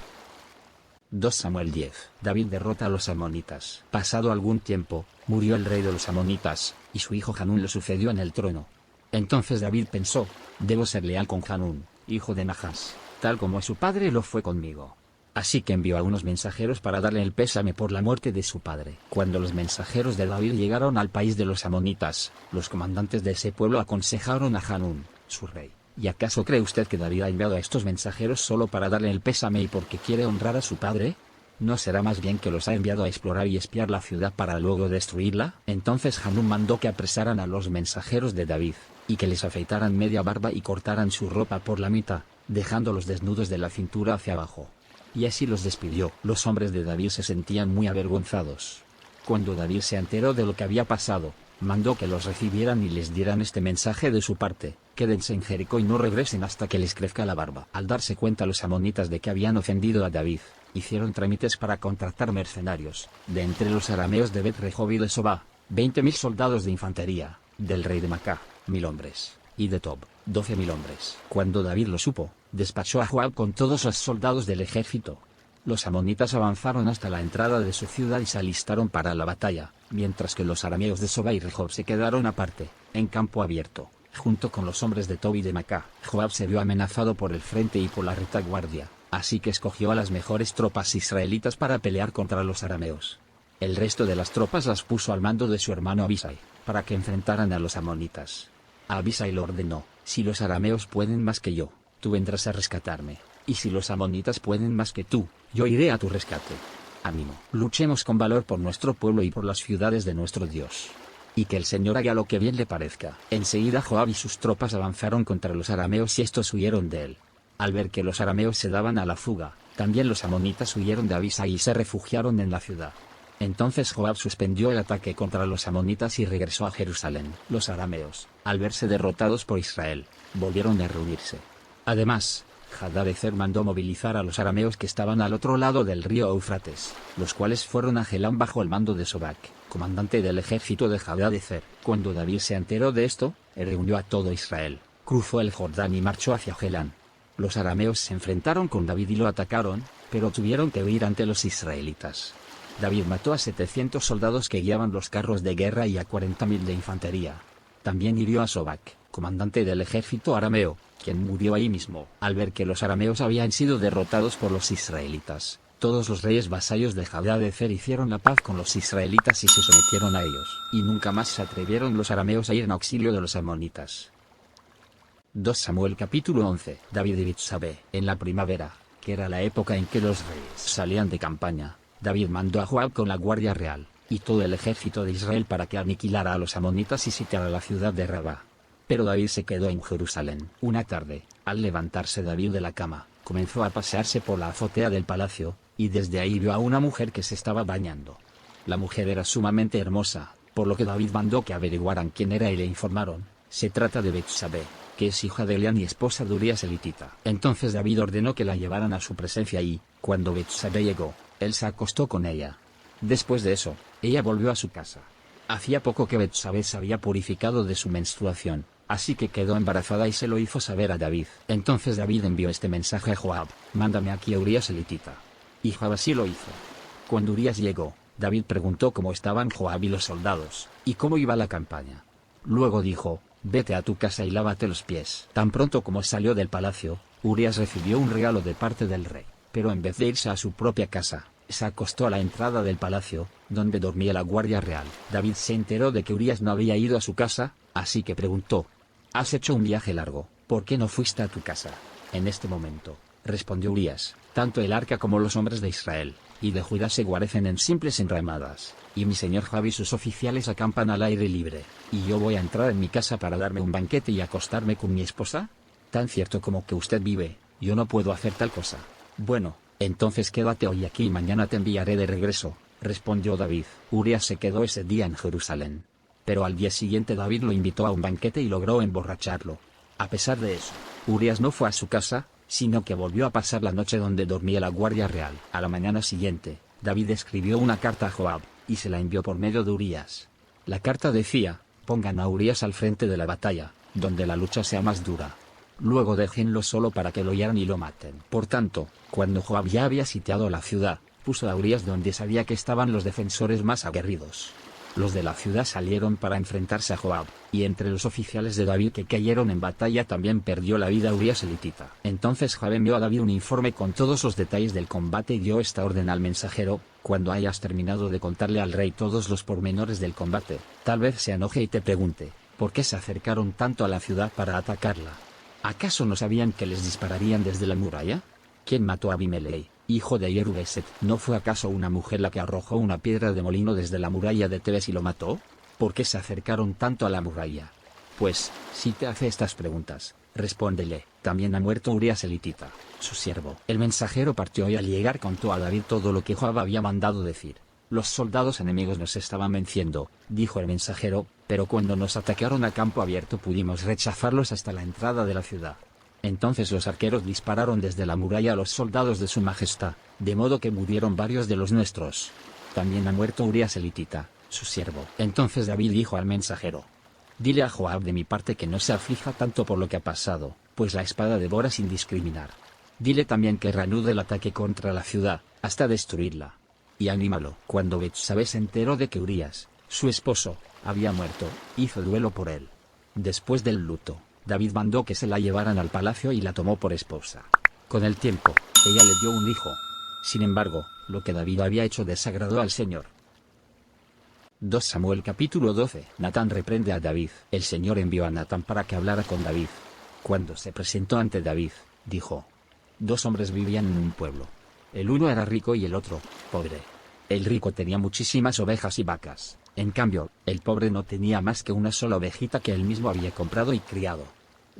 2 Samuel 10. David derrota a los amonitas. Pasado algún tiempo, murió el rey de los amonitas, y su hijo Hanún le sucedió en el trono. Entonces David pensó: debo ser leal con Hanún, hijo de Nahas, tal como su padre lo fue conmigo. Así que envió a unos mensajeros para darle el pésame por la muerte de su padre. Cuando los mensajeros de David llegaron al país de los amonitas, los comandantes de ese pueblo aconsejaron a Hanún, su rey: ¿y acaso cree usted que David ha enviado a estos mensajeros solo para darle el pésame y porque quiere honrar a su padre? ¿No será más bien que los ha enviado a explorar y espiar la ciudad para luego destruirla? Entonces Hanún mandó que apresaran a los mensajeros de David, y que les afeitaran media barba y cortaran su ropa por la mitad, dejándolos desnudos de la cintura hacia abajo. y así los despidió. Los hombres de David se sentían muy avergonzados. Cuando David se enteró de lo que había pasado, mandó que los recibieran y les dieran este mensaje de su parte: quédense en Jericó y no regresen hasta que les crezca la barba. Al darse cuenta los amonitas de que habían ofendido a David, hicieron trámites para contratar mercenarios, de entre los arameos de Bet-Rehob y de Sobá, 20.000 soldados de infantería, del rey de Macá, 1.000 hombres, y de Tob, 12.000 hombres. Cuando David lo supo, despachó a Joab con todos los soldados del ejército. Los amonitas avanzaron hasta la entrada de su ciudad y se alistaron para la batalla, mientras que los arameos de Sobá y Rehob se quedaron aparte, en campo abierto, junto con los hombres de Tob y de Macá. Joab se vio amenazado por el frente y por la retaguardia, así que escogió a las mejores tropas israelitas para pelear contra los arameos. El resto de las tropas las puso al mando de su hermano Abisai, para que enfrentaran a los amonitas. A Abisai le ordenó: si los arameos pueden más que yo, tú vendrás a rescatarme, y si los amonitas pueden más que tú, yo iré a tu rescate. Ánimo, luchemos con valor por nuestro pueblo y por las ciudades de nuestro Dios. Y que el Señor haga lo que bien le parezca. Enseguida Joab y sus tropas avanzaron contra los arameos y estos huyeron de él. Al ver que los arameos se daban a la fuga, también los amonitas huyeron de Abisai y se refugiaron en la ciudad. Entonces Joab suspendió el ataque contra los amonitas y regresó a Jerusalén. Los arameos, al verse derrotados por Israel, volvieron a reunirse. Además, Hadadezer mandó movilizar a los arameos que estaban al otro lado del río Eufrates, los cuales fueron a Gelán bajo el mando de Sobac, comandante del ejército de Hadadezer. Cuando David se enteró de esto, reunió a todo Israel, cruzó el Jordán y marchó hacia Gelán. Los arameos se enfrentaron con David y lo atacaron, pero tuvieron que huir ante los israelitas. David mató a 700 soldados que guiaban los carros de guerra y a 40.000 de infantería. También hirió a Sobac, comandante del ejército arameo, quien murió ahí mismo. Al ver que los arameos habían sido derrotados por los israelitas, todos los reyes vasallos de Hadadezer hicieron la paz con los israelitas y se sometieron a ellos. Y nunca más se atrevieron los arameos a ir en auxilio de los amonitas. 2 Samuel capítulo 11. David y Betsabé. En la primavera, que era la época en que los reyes salían de campaña, David mandó a Joab con la guardia real, y todo el ejército de Israel para que aniquilara a los amonitas y sitiara la ciudad de Rabá. Pero David se quedó en Jerusalén. Una tarde, al levantarse David de la cama, comenzó a pasearse por la azotea del palacio, y desde ahí vio a una mujer que se estaba bañando. La mujer era sumamente hermosa, por lo que David mandó que averiguaran quién era y le informaron: se trata de Betsabé, que es hija de Elián y esposa de Urías elitita. Entonces David ordenó que la llevaran a su presencia y, cuando Betsabé llegó, él se acostó con ella. Después de eso, ella volvió a su casa. Hacía poco que Betsabé se había purificado de su menstruación, así que quedó embarazada y se lo hizo saber a David. Entonces David envió este mensaje a Joab: mándame aquí a Urías elitita. Y Joab así lo hizo. Cuando Urías llegó, David preguntó cómo estaban Joab y los soldados, y cómo iba la campaña. Luego dijo: vete a tu casa y lávate los pies. Tan pronto como salió del palacio, Urías recibió un regalo de parte del rey, pero en vez de irse a su propia casa, se acostó a la entrada del palacio, donde dormía la guardia real. David se enteró de que Urías no había ido a su casa, así que preguntó: has hecho un viaje largo, ¿por qué no fuiste a tu casa? En este momento, respondió Urías, tanto el arca como los hombres de Israel y de Judá se guarecen en simples enramadas, y mi señor Joab y sus oficiales acampan al aire libre, y yo voy a entrar en mi casa para darme un banquete y acostarme con mi esposa. Tan cierto como que usted vive, yo no puedo hacer tal cosa. Bueno, entonces quédate hoy aquí y mañana te enviaré de regreso, respondió David. Urías se quedó ese día en Jerusalén. Pero al día siguiente David lo invitó a un banquete y logró emborracharlo. A pesar de eso, Urías no fue a su casa, sino que volvió a pasar la noche donde dormía la guardia real. A la mañana siguiente, David escribió una carta a Joab, y se la envió por medio de Urías. La carta decía: pongan a Urías al frente de la batalla, donde la lucha sea más dura. Luego déjenlo solo para que lo hieran y lo maten. Por tanto, cuando Joab ya había sitiado la ciudad, puso a Urías donde sabía que estaban los defensores más aguerridos. Los de la ciudad salieron para enfrentarse a Joab, y entre los oficiales de David que cayeron en batalla también perdió la vida Urías elitita. Entonces Joab envió a David un informe con todos los detalles del combate y dio esta orden al mensajero: cuando hayas terminado de contarle al rey todos los pormenores del combate, tal vez se enoje y te pregunte: ¿por qué se acercaron tanto a la ciudad para atacarla? ¿Acaso no sabían que les dispararían desde la muralla? ¿Quién mató a Abimelech, hijo de Yerubeseth? ¿No fue acaso una mujer la que arrojó una piedra de molino desde la muralla de Tebes y lo mató? ¿Por qué se acercaron tanto a la muralla? Pues, si te hace estas preguntas, respóndele, también ha muerto Urías elitita, su siervo. El mensajero partió y al llegar contó a David todo lo que Joab había mandado decir. Los soldados enemigos nos estaban venciendo, dijo el mensajero, pero cuando nos atacaron a campo abierto pudimos rechazarlos hasta la entrada de la ciudad. Entonces los arqueros dispararon desde la muralla a los soldados de su majestad, de modo que murieron varios de los nuestros. También ha muerto Urías elitita, su siervo. Entonces David dijo al mensajero: dile a Joab de mi parte que no se aflija tanto por lo que ha pasado, pues la espada devora sin discriminar. Dile también que reanude el ataque contra la ciudad, hasta destruirla. Y anímalo. Cuando Betsabé se enteró de que Urías, su esposo, había muerto, hizo duelo por él. Después del luto, David mandó que se la llevaran al palacio y la tomó por esposa. Con el tiempo, ella le dio un hijo. Sin embargo, lo que David había hecho desagradó al Señor. 2 Samuel capítulo 12. Natán reprende a David. El Señor envió a Natán para que hablara con David. Cuando se presentó ante David, dijo: 2 hombres vivían en un pueblo. El uno era rico y el otro, pobre. El rico tenía muchísimas ovejas y vacas. En cambio, el pobre no tenía más que una sola ovejita que él mismo había comprado y criado.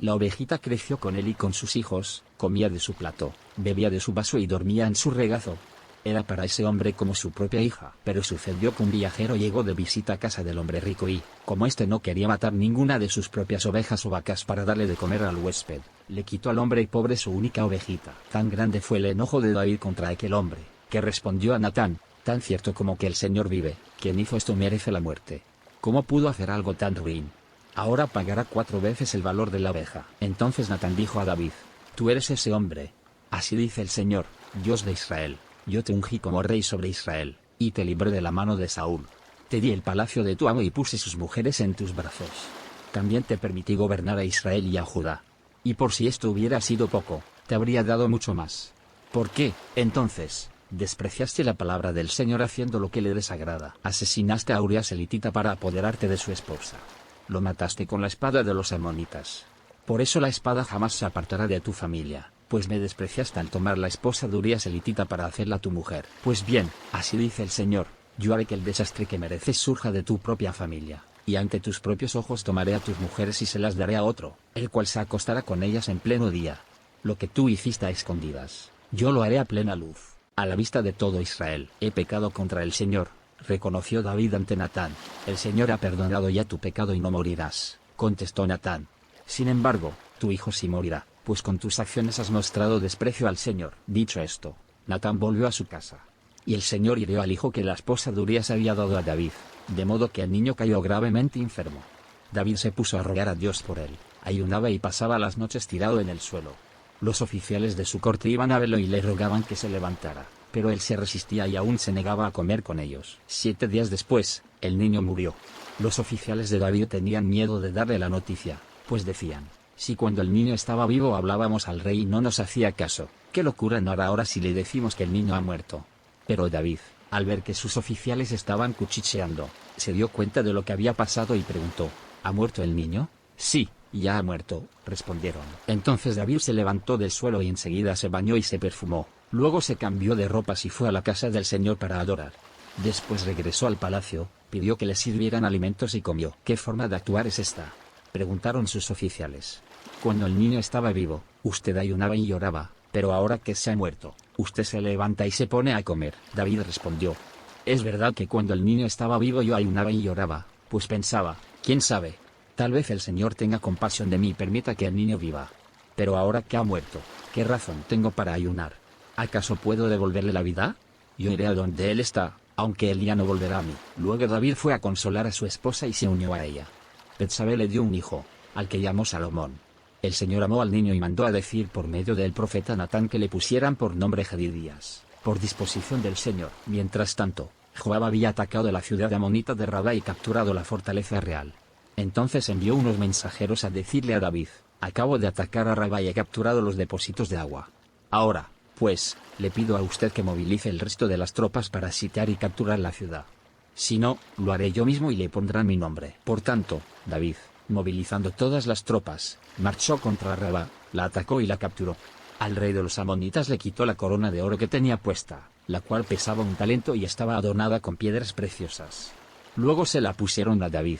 La ovejita creció con él y con sus hijos, comía de su plato, bebía de su vaso y dormía en su regazo. Era para ese hombre como su propia hija. Pero sucedió que un viajero llegó de visita a casa del hombre rico y, como éste no quería matar ninguna de sus propias ovejas o vacas para darle de comer al huésped, le quitó al hombre pobre su única ovejita. Tan grande fue el enojo de David contra aquel hombre, que respondió a Natán: tan cierto como que el Señor vive, quien hizo esto merece la muerte. ¿Cómo pudo hacer algo tan ruin? Ahora pagará 4 veces el valor de la oveja. Entonces Natán dijo a David: tú eres ese hombre. Así dice el Señor, Dios de Israel: yo te ungí como rey sobre Israel, y te libré de la mano de Saúl. Te di el palacio de tu amo y puse sus mujeres en tus brazos. También te permití gobernar a Israel y a Judá. Y por si esto hubiera sido poco, te habría dado mucho más. ¿Por qué, entonces, despreciaste la palabra del Señor haciendo lo que le desagrada? Asesinaste a Urías elitita para apoderarte de su esposa. Lo mataste con la espada de los amonitas. Por eso la espada jamás se apartará de tu familia, pues me despreciaste al tomar la esposa de Urías elitita para hacerla tu mujer. Pues bien, así dice el Señor: yo haré que el desastre que mereces surja de tu propia familia, y ante tus propios ojos tomaré a tus mujeres y se las daré a otro, el cual se acostará con ellas en pleno día. Lo que tú hiciste a escondidas, yo lo haré a plena luz, a la vista de todo Israel. He pecado contra el Señor, reconoció David ante Natán. El Señor ha perdonado ya tu pecado y no morirás, contestó Natán. Sin embargo, tu hijo sí morirá, pues con tus acciones has mostrado desprecio al Señor. Dicho esto, Natán volvió a su casa. Y el Señor hirió al hijo que la esposa de Urías había dado a David, de modo que el niño cayó gravemente enfermo. David se puso a rogar a Dios por él, ayunaba y pasaba las noches tirado en el suelo. Los oficiales de su corte iban a verlo y le rogaban que se levantara, pero él se resistía y aún se negaba a comer con ellos. 7 días después, el niño murió. Los oficiales de David tenían miedo de darle la noticia, pues decían: si cuando el niño estaba vivo hablábamos al rey y no nos hacía caso, ¿qué locura no hará ahora si le decimos que el niño ha muerto? Pero David, al ver que sus oficiales estaban cuchicheando, se dio cuenta de lo que había pasado y preguntó: ¿ha muerto el niño? Sí, ya ha muerto, respondieron. Entonces David se levantó del suelo y enseguida se bañó y se perfumó. Luego se cambió de ropas y fue a la casa del Señor para adorar. Después regresó al palacio, pidió que le sirvieran alimentos y comió. ¿Qué forma de actuar es esta?, preguntaron sus oficiales. Cuando el niño estaba vivo, usted ayunaba y lloraba, pero ahora que se ha muerto, usted se levanta y se pone a comer. David respondió: es verdad que cuando el niño estaba vivo yo ayunaba y lloraba, pues pensaba: quién sabe, tal vez el Señor tenga compasión de mí y permita que el niño viva. Pero ahora que ha muerto, ¿qué razón tengo para ayunar? ¿Acaso puedo devolverle la vida? Yo iré a donde él está, aunque él ya no volverá a mí. Luego David fue a consolar a su esposa y se unió a ella. Betsabé le dio un hijo, al que llamó Salomón. El Señor amó al niño y mandó a decir por medio del profeta Natán que le pusieran por nombre Jedidías, por disposición del Señor. Mientras tanto, Joab había atacado la ciudad amonita de Rabá y capturado la fortaleza real. Entonces envió unos mensajeros a decirle a David: acabo de atacar a Rabá y he capturado los depósitos de agua. Ahora, pues, le pido a usted que movilice el resto de las tropas para sitiar y capturar la ciudad. Si no, lo haré yo mismo y le pondrán mi nombre. Por tanto, David, movilizando todas las tropas, marchó contra Rabá, la atacó y la capturó. Al rey de los amonitas le quitó la corona de oro que tenía puesta, la cual pesaba un talento y estaba adornada con piedras preciosas. Luego se la pusieron a David.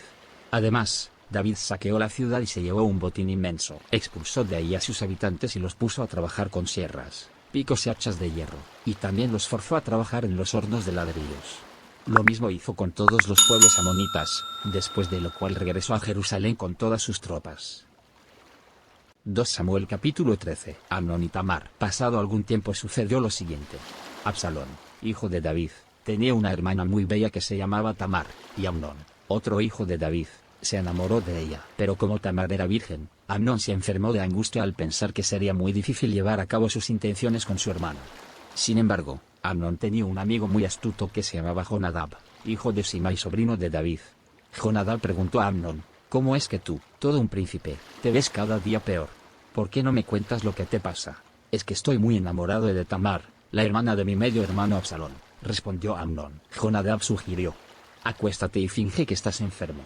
Además, David saqueó la ciudad y se llevó un botín inmenso. Expulsó de ahí a sus habitantes y los puso a trabajar con sierras, picos y hachas de hierro, y también los forzó a trabajar en los hornos de ladrillos. Lo mismo hizo con todos los pueblos amonitas, después de lo cual regresó a Jerusalén con todas sus tropas. 2 Samuel capítulo 13. Amnón y Tamar. Pasado algún tiempo sucedió lo siguiente. Absalón, hijo de David, tenía una hermana muy bella que se llamaba Tamar, y Amnón, otro hijo de David, se enamoró de ella. Pero como Tamar era virgen, Amnón se enfermó de angustia al pensar que sería muy difícil llevar a cabo sus intenciones con su hermana. Sin embargo, Amnón tenía un amigo muy astuto que se llamaba Jonadab, hijo de Simei, sobrino de David. Jonadab preguntó a Amnón: ¿cómo es que tú, todo un príncipe, te ves cada día peor? ¿Por qué no me cuentas lo que te pasa? Es que estoy muy enamorado de Tamar, la hermana de mi medio hermano Absalón, respondió Amnón. Jonadab sugirió: acuéstate y finge que estás enfermo.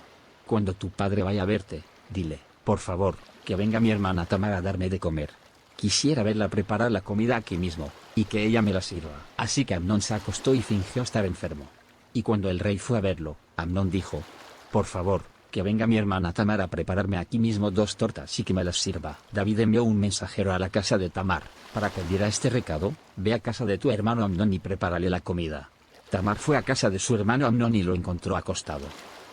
Cuando tu padre vaya a verte, dile, por favor, que venga mi hermana Tamar a darme de comer. Quisiera verla preparar la comida aquí mismo, y que ella me la sirva. Así que Amnón se acostó y fingió estar enfermo. Y cuando el rey fue a verlo, Amnón dijo: por favor, que venga mi hermana Tamar a prepararme aquí mismo 2 tortas y que me las sirva. David envió un mensajero a la casa de Tamar, para que diera este recado: ve a casa de tu hermano Amnón y prepárale la comida. Tamar fue a casa de su hermano Amnón y lo encontró acostado.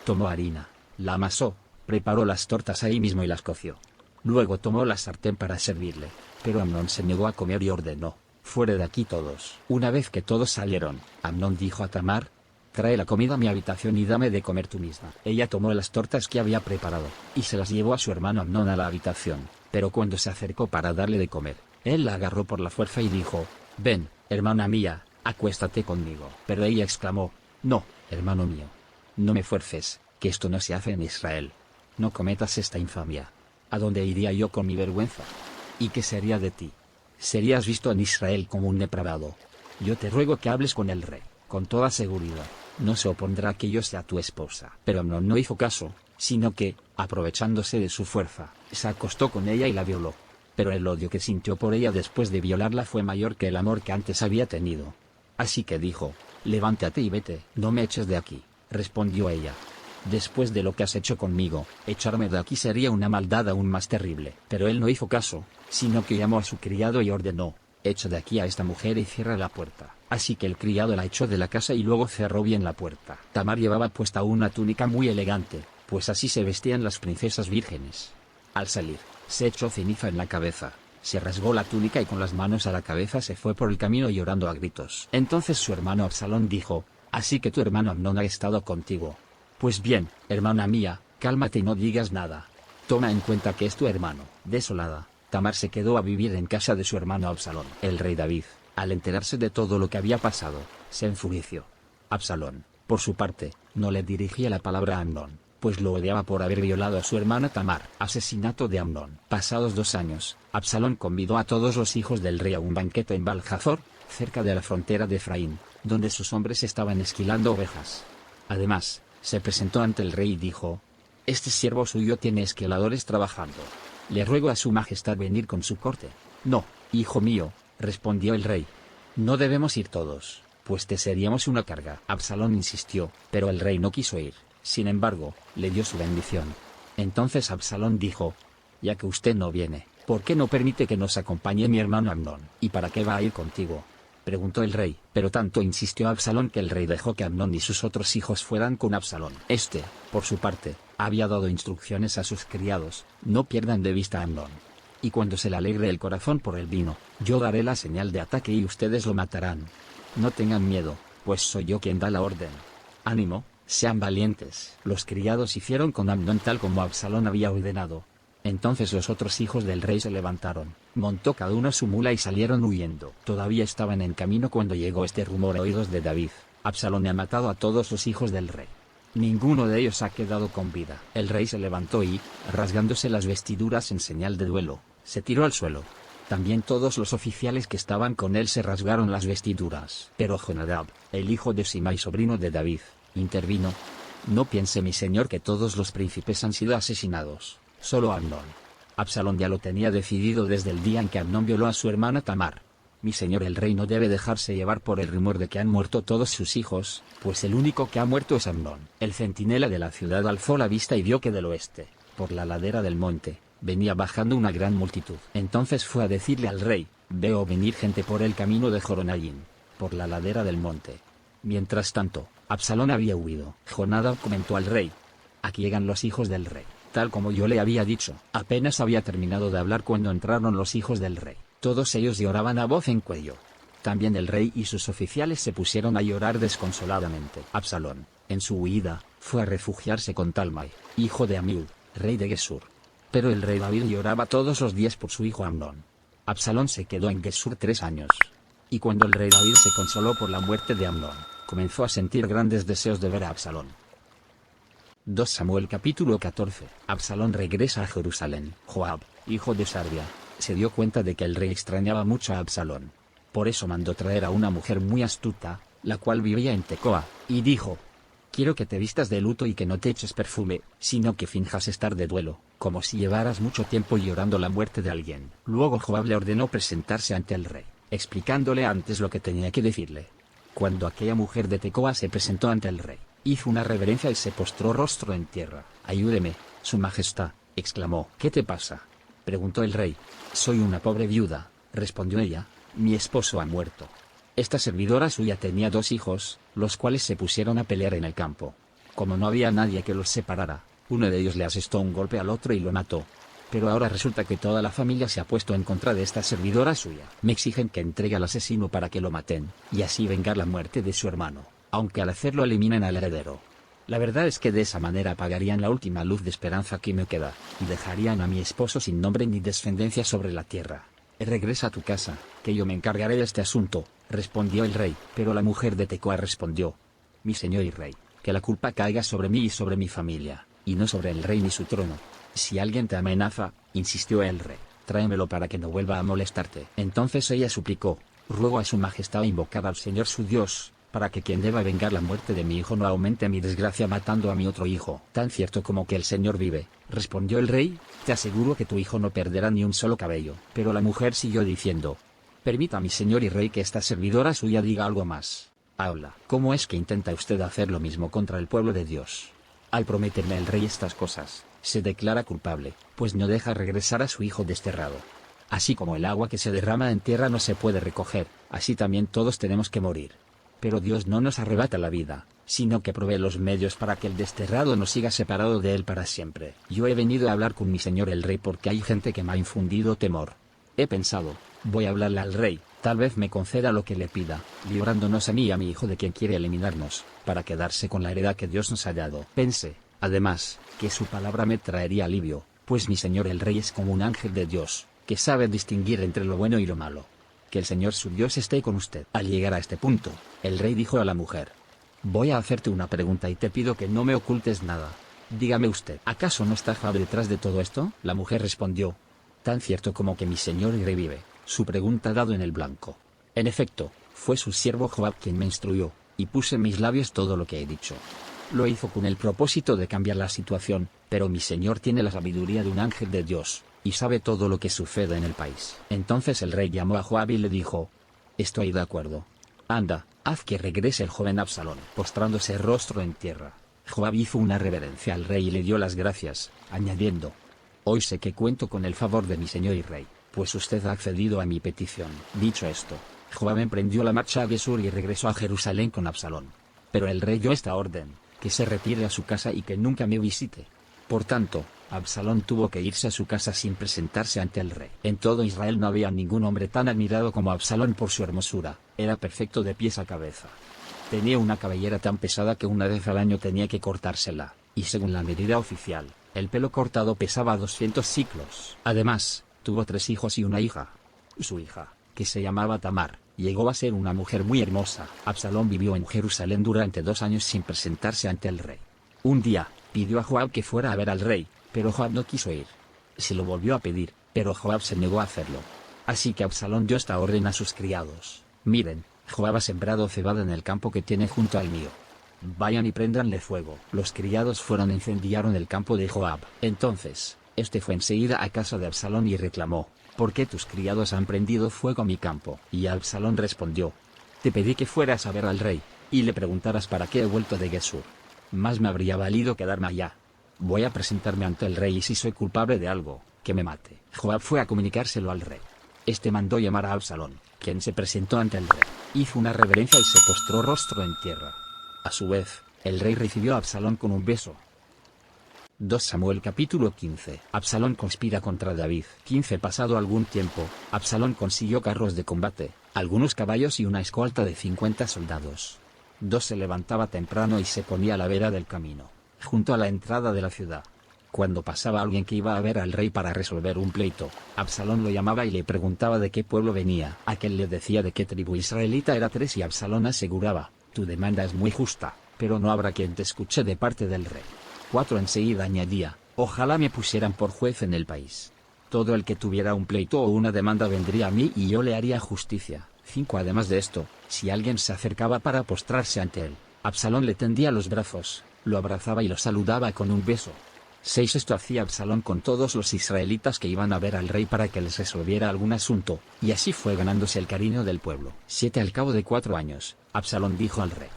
Tomó harina, la amasó, preparó las tortas ahí mismo y las coció. Luego tomó la sartén para servirle, pero Amnón se negó a comer y ordenó: fuera de aquí todos. Una vez que todos salieron, Amnón dijo a Tamar: trae la comida a mi habitación y dame de comer tú misma. Ella tomó las tortas que había preparado, y se las llevó a su hermano Amnón a la habitación, pero cuando se acercó para darle de comer, él la agarró por la fuerza y dijo: ven, hermana mía, acuéstate conmigo. Pero ella exclamó: no, hermano mío, no me fuerces, que esto no se hace en Israel. No cometas esta infamia. ¿A dónde iría yo con mi vergüenza? ¿Y qué sería de ti? Serías visto en Israel como un depravado. Yo te ruego que hables con el rey, con toda seguridad. No se opondrá a que yo sea tu esposa. Pero Amnón no hizo caso, sino que, aprovechándose de su fuerza, se acostó con ella y la violó. Pero el odio que sintió por ella después de violarla fue mayor que el amor que antes había tenido. Así que dijo: levántate y vete. No me eches de aquí, respondió ella. Después de lo que has hecho conmigo, echarme de aquí sería una maldad aún más terrible. Pero él no hizo caso, sino que llamó a su criado y ordenó: echa de aquí a esta mujer y cierra la puerta. Así que el criado la echó de la casa y luego cerró bien la puerta. Tamar llevaba puesta una túnica muy elegante, pues así se vestían las princesas vírgenes. Al salir, se echó ceniza en la cabeza, se rasgó la túnica y con las manos a la cabeza se fue por el camino llorando a gritos. Entonces su hermano Absalón dijo: así que tu hermano Amnón ha estado contigo. Pues bien, hermana mía, cálmate y no digas nada. Toma en cuenta que es tu hermano. Desolada, Tamar se quedó a vivir en casa de su hermano Absalón. El rey David, al enterarse de todo lo que había pasado, se enfureció. Absalón, por su parte, no le dirigía la palabra a Amnón, pues lo odiaba por haber violado a su hermana Tamar. Asesinato de Amnón. Pasados 2 años, Absalón convidó a todos los hijos del rey a un banquete en Baal-Hazor, cerca de la frontera de Efraín, donde sus hombres estaban esquilando ovejas. Además, se presentó ante el rey y dijo: este siervo suyo tiene esquiladores trabajando. Le ruego a su majestad venir con su corte. No, hijo mío, respondió el rey. No debemos ir todos, pues te seríamos una carga. Absalón insistió, pero el rey no quiso ir. Sin embargo, le dio su bendición. Entonces Absalón dijo: ya que usted no viene, ¿por qué no permite que nos acompañe mi hermano Amnón? ¿Y para qué va a ir contigo?, preguntó el rey. Pero tanto insistió Absalón que el rey dejó que Amnón y sus otros hijos fueran con Absalón. Este, por su parte, había dado instrucciones a sus criados: no pierdan de vista a Amnón. Y cuando se le alegre el corazón por el vino, yo daré la señal de ataque y ustedes lo matarán. No tengan miedo, pues soy yo quien da la orden. Ánimo, sean valientes. Los criados hicieron con Amnón tal como Absalón había ordenado. Entonces los otros hijos del rey se levantaron, montó cada uno su mula y salieron huyendo. Todavía estaban en camino cuando llegó este rumor a oídos de David: Absalón ha matado a todos los hijos del rey. Ninguno de ellos ha quedado con vida. El rey se levantó y, rasgándose las vestiduras en señal de duelo, se tiró al suelo. También todos los oficiales que estaban con él se rasgaron las vestiduras. Pero Jonadab, el hijo de Simei, sobrino de David, intervino: no piense mi señor que todos los príncipes han sido asesinados, solo Amnón. Absalón ya lo tenía decidido desde el día en que Amnón violó a su hermana Tamar. Mi señor el rey no debe dejarse llevar por el rumor de que han muerto todos sus hijos, pues el único que ha muerto es Amnón. El centinela de la ciudad alzó la vista y vio que del oeste, por la ladera del monte, venía bajando una gran multitud. Entonces fue a decirle al rey, veo venir gente por el camino de Joronaín, por la ladera del monte. Mientras tanto, Absalón había huido. Jonadab comentó al rey, aquí llegan los hijos del rey, tal como yo le había dicho. Apenas había terminado de hablar cuando entraron los hijos del rey. Todos ellos lloraban a voz en cuello. También el rey y sus oficiales se pusieron a llorar desconsoladamente. Absalón, en su huida, fue a refugiarse con Talmai, hijo de Amiud, rey de Gesur. Pero el rey David lloraba todos los días por su hijo Amnón. Absalón se quedó en Gesur 3 años. Y cuando el rey David se consoló por la muerte de Amnón, comenzó a sentir grandes deseos de ver a Absalón. 2 Samuel capítulo 14. Absalón regresa a Jerusalén. Joab, hijo de Sarvia, se dio cuenta de que el rey extrañaba mucho a Absalón. Por eso mandó traer a una mujer muy astuta, la cual vivía en Tecoa, y dijo, quiero que te vistas de luto y que no te eches perfume, sino que finjas estar de duelo, como si llevaras mucho tiempo llorando la muerte de alguien. Luego Joab le ordenó presentarse ante el rey, explicándole antes lo que tenía que decirle. Cuando aquella mujer de Tecoa se presentó ante el rey, hizo una reverencia y se postró rostro en tierra. Ayúdeme, su majestad, exclamó. ¿Qué te pasa?, preguntó el rey. Soy una pobre viuda, respondió ella, mi esposo ha muerto. Esta servidora suya tenía 2 hijos, los cuales se pusieron a pelear en el campo. Como no había nadie que los separara, uno de ellos le asestó un golpe al otro y lo mató. Pero ahora resulta que toda la familia se ha puesto en contra de esta servidora suya. Me exigen que entregue al asesino para que lo maten, y así vengar la muerte de su hermano, aunque al hacerlo eliminen al heredero. La verdad es que de esa manera apagarían la última luz de esperanza que me queda, y dejarían a mi esposo sin nombre ni descendencia sobre la tierra. Regresa a tu casa, que yo me encargaré de este asunto, respondió el rey. Pero la mujer de Tecoa respondió, mi señor y rey, que la culpa caiga sobre mí y sobre mi familia, y no sobre el rey ni su trono. Si alguien te amenaza, insistió el rey, tráemelo para que no vuelva a molestarte. Entonces ella suplicó, ruego a su majestad invocar al Señor su Dios, para que quien deba vengar la muerte de mi hijo no aumente mi desgracia matando a mi otro hijo. Tan cierto como que el Señor vive, respondió el rey, te aseguro que tu hijo no perderá ni un solo cabello. Pero la mujer siguió diciendo, permita a mi señor y rey que esta servidora suya diga algo más. Habla. ¿Cómo es que intenta usted hacer lo mismo contra el pueblo de Dios? Al prometerme el rey estas cosas, se declara culpable, pues no deja regresar a su hijo desterrado. Así como el agua que se derrama en tierra no se puede recoger, así también todos tenemos que morir. Pero Dios no nos arrebata la vida, sino que provee los medios para que el desterrado no siga separado de él para siempre. Yo he venido a hablar con mi señor el rey porque hay gente que me ha infundido temor. He pensado, voy a hablarle al rey, tal vez me conceda lo que le pida, librándonos a mí y a mi hijo de quien quiere eliminarnos, para quedarse con la heredad que Dios nos ha dado. Pensé, además, que su palabra me traería alivio, pues mi señor el rey es como un ángel de Dios, que sabe distinguir entre lo bueno y lo malo. Que el Señor su Dios esté con usted. Al llegar a este punto, el rey dijo a la mujer, voy a hacerte una pregunta y te pido que no me ocultes nada. Dígame usted, ¿acaso no está Joab detrás de todo esto? La mujer respondió, tan cierto como que mi señor el rey vive, su pregunta ha dado en el blanco. En efecto, fue su siervo Joab quien me instruyó, y puse en mis labios todo lo que he dicho. Lo hizo con el propósito de cambiar la situación, pero mi señor tiene la sabiduría de un ángel de Dios, y sabe todo lo que sucede en el país. Entonces el rey llamó a Joab y le dijo, estoy de acuerdo. Anda, haz que regrese el joven Absalón. Postrándose rostro en tierra, Joab hizo una reverencia al rey y le dio las gracias, añadiendo, hoy sé que cuento con el favor de mi señor y rey, pues usted ha accedido a mi petición. Dicho esto, Joab emprendió la marcha a Gesur y regresó a Jerusalén con Absalón. Pero el rey dio esta orden, que se retire a su casa y que nunca me visite. Por tanto, Absalón tuvo que irse a su casa sin presentarse ante el rey. En todo Israel no había ningún hombre tan admirado como Absalón por su hermosura. Era perfecto de pies a cabeza. Tenía una cabellera tan pesada que una vez al año tenía que cortársela, y según la medida oficial, el pelo cortado pesaba 200 siclos. Además, tuvo 3 hijos y una hija. Su hija, que se llamaba Tamar, llegó a ser una mujer muy hermosa. Absalón vivió en Jerusalén durante 2 años sin presentarse ante el rey. Un día, pidió a Joab que fuera a ver al rey, pero Joab no quiso ir. Se lo volvió a pedir, pero Joab se negó a hacerlo. Así que Absalón dio esta orden a sus criados. Miren, Joab ha sembrado cebada en el campo que tiene junto al mío. Vayan y préndanle fuego. Los criados fueron e incendiaron el campo de Joab. Entonces, este fue enseguida a casa de Absalón y reclamó, ¿por qué tus criados han prendido fuego a mi campo? Y Absalón respondió, te pedí que fueras a ver al rey, y le preguntaras para qué he vuelto de Gesur. Más me habría valido quedarme allá. Voy a presentarme ante el rey y si soy culpable de algo, que me mate. Joab fue a comunicárselo al rey. Este mandó llamar a Absalón, quien se presentó ante el rey. Hizo una reverencia y se postró rostro en tierra. A su vez, el rey recibió a Absalón con un beso. 2 Samuel capítulo 15. Absalón conspira contra David. 15 Pasado algún tiempo, Absalón consiguió carros de combate, algunos caballos y una escolta de 50 soldados. 2 Se levantaba temprano y se ponía a la vera del camino, junto a la entrada de la ciudad. Cuando pasaba alguien que iba a ver al rey para resolver un pleito, Absalón lo llamaba y le preguntaba de qué pueblo venía. Aquel le decía de qué tribu israelita era 3 y Absalón aseguraba: tu demanda es muy justa, pero no habrá quien te escuche de parte del rey. 4 Enseguida añadía: ojalá me pusieran por juez en el país. Todo el que tuviera un pleito o una demanda vendría a mí y yo le haría justicia. 5 Además de esto, si alguien se acercaba para postrarse ante él, Absalón le tendía los brazos, lo abrazaba y lo saludaba con un beso. 6 Esto hacía Absalón con todos los israelitas que iban a ver al rey para que les resolviera algún asunto, y así fue ganándose el cariño del pueblo. 7 Al cabo de 4 años, Absalón dijo al rey: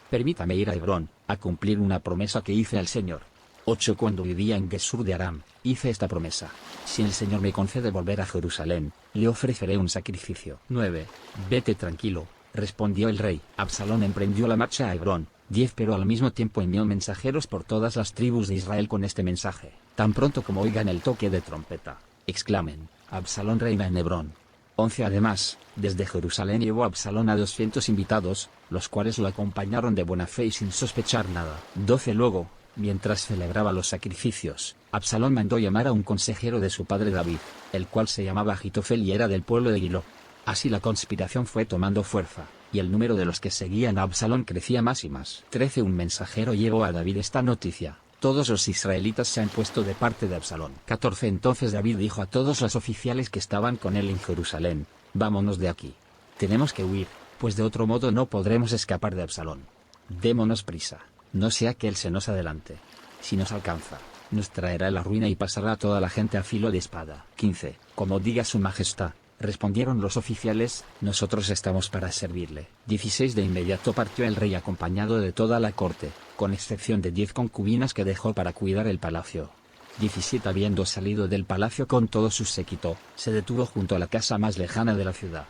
permítame ir a Hebrón, a cumplir una promesa que hice al Señor. 8 Cuando vivía en Gesur de Aram, hice esta promesa: si el Señor me concede volver a Jerusalén, le ofreceré un sacrificio. 9 Vete tranquilo, respondió el rey. Absalón emprendió la marcha a Hebrón. 10 Pero al mismo tiempo envió mensajeros por todas las tribus de Israel con este mensaje: tan pronto como oigan el toque de trompeta, exclamen: Absalón reina en Hebrón. 11 Además, desde Jerusalén llevó Absalón a 200 invitados, los cuales lo acompañaron de buena fe y sin sospechar nada. 12 Luego, mientras celebraba los sacrificios, Absalón mandó llamar a un consejero de su padre David, el cual se llamaba Agitofel y era del pueblo de Gilo. Así la conspiración fue tomando fuerza, y el número de los que seguían a Absalón crecía más y más. 13 Un mensajero llevó a David esta noticia: todos los israelitas se han puesto de parte de Absalón. 14 Entonces David dijo a todos los oficiales que estaban con él en Jerusalén: vámonos de aquí. Tenemos que huir, pues de otro modo no podremos escapar de Absalón. Démonos prisa, no sea que él se nos adelante. Si nos alcanza, nos traerá la ruina y pasará a toda la gente a filo de espada. 15 Como diga su majestad, respondieron los oficiales, nosotros estamos para servirle. 16 De inmediato partió el rey acompañado de toda la corte, con excepción de 10 concubinas que dejó para cuidar el palacio. 17 Habiendo salido del palacio con todo su séquito, se detuvo junto a la casa más lejana de la ciudad.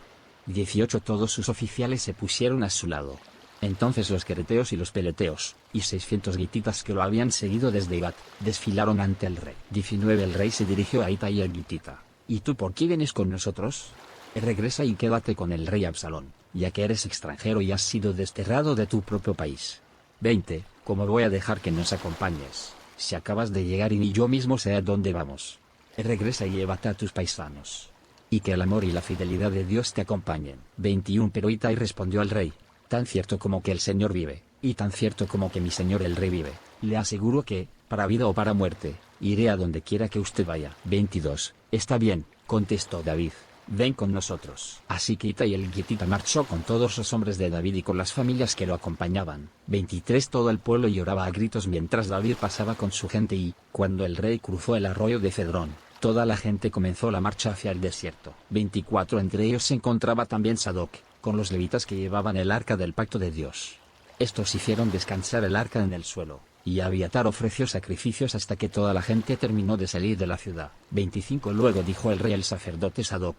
18 Todos sus oficiales se pusieron a su lado. Entonces los quereteos y los peleteos, y 600 gititas que lo habían seguido desde Ibat, desfilaron ante el rey. 19 El rey se dirigió a Itai y a Gitita: ¿y tú por qué vienes con nosotros? Regresa y quédate con el rey Absalón, ya que eres extranjero y has sido desterrado de tu propio país. 20 ¿Cómo voy a dejar que nos acompañes, si acabas de llegar y ni yo mismo sé a dónde vamos? Regresa y llévate a tus paisanos. Y que el amor y la fidelidad de Dios te acompañen. 21 Pero Itai respondió al rey: tan cierto como que el Señor vive, y tan cierto como que mi señor el rey vive, le aseguro que, para vida o para muerte, iré a donde quiera que usted vaya. 22 Está bien, contestó David, ven con nosotros. Así que Itai el Gitita marchó con todos los hombres de David y con las familias que lo acompañaban. 23 Todo el pueblo lloraba a gritos mientras David pasaba con su gente y, cuando el rey cruzó el arroyo de Cedrón, toda la gente comenzó la marcha hacia el desierto. 24 Entre ellos se encontraba también Sadoc, con los levitas que llevaban el arca del pacto de Dios. Estos hicieron descansar el arca en el suelo, y Abiatar ofreció sacrificios hasta que toda la gente terminó de salir de la ciudad. 25 Luego dijo el rey al sacerdote Sadoc: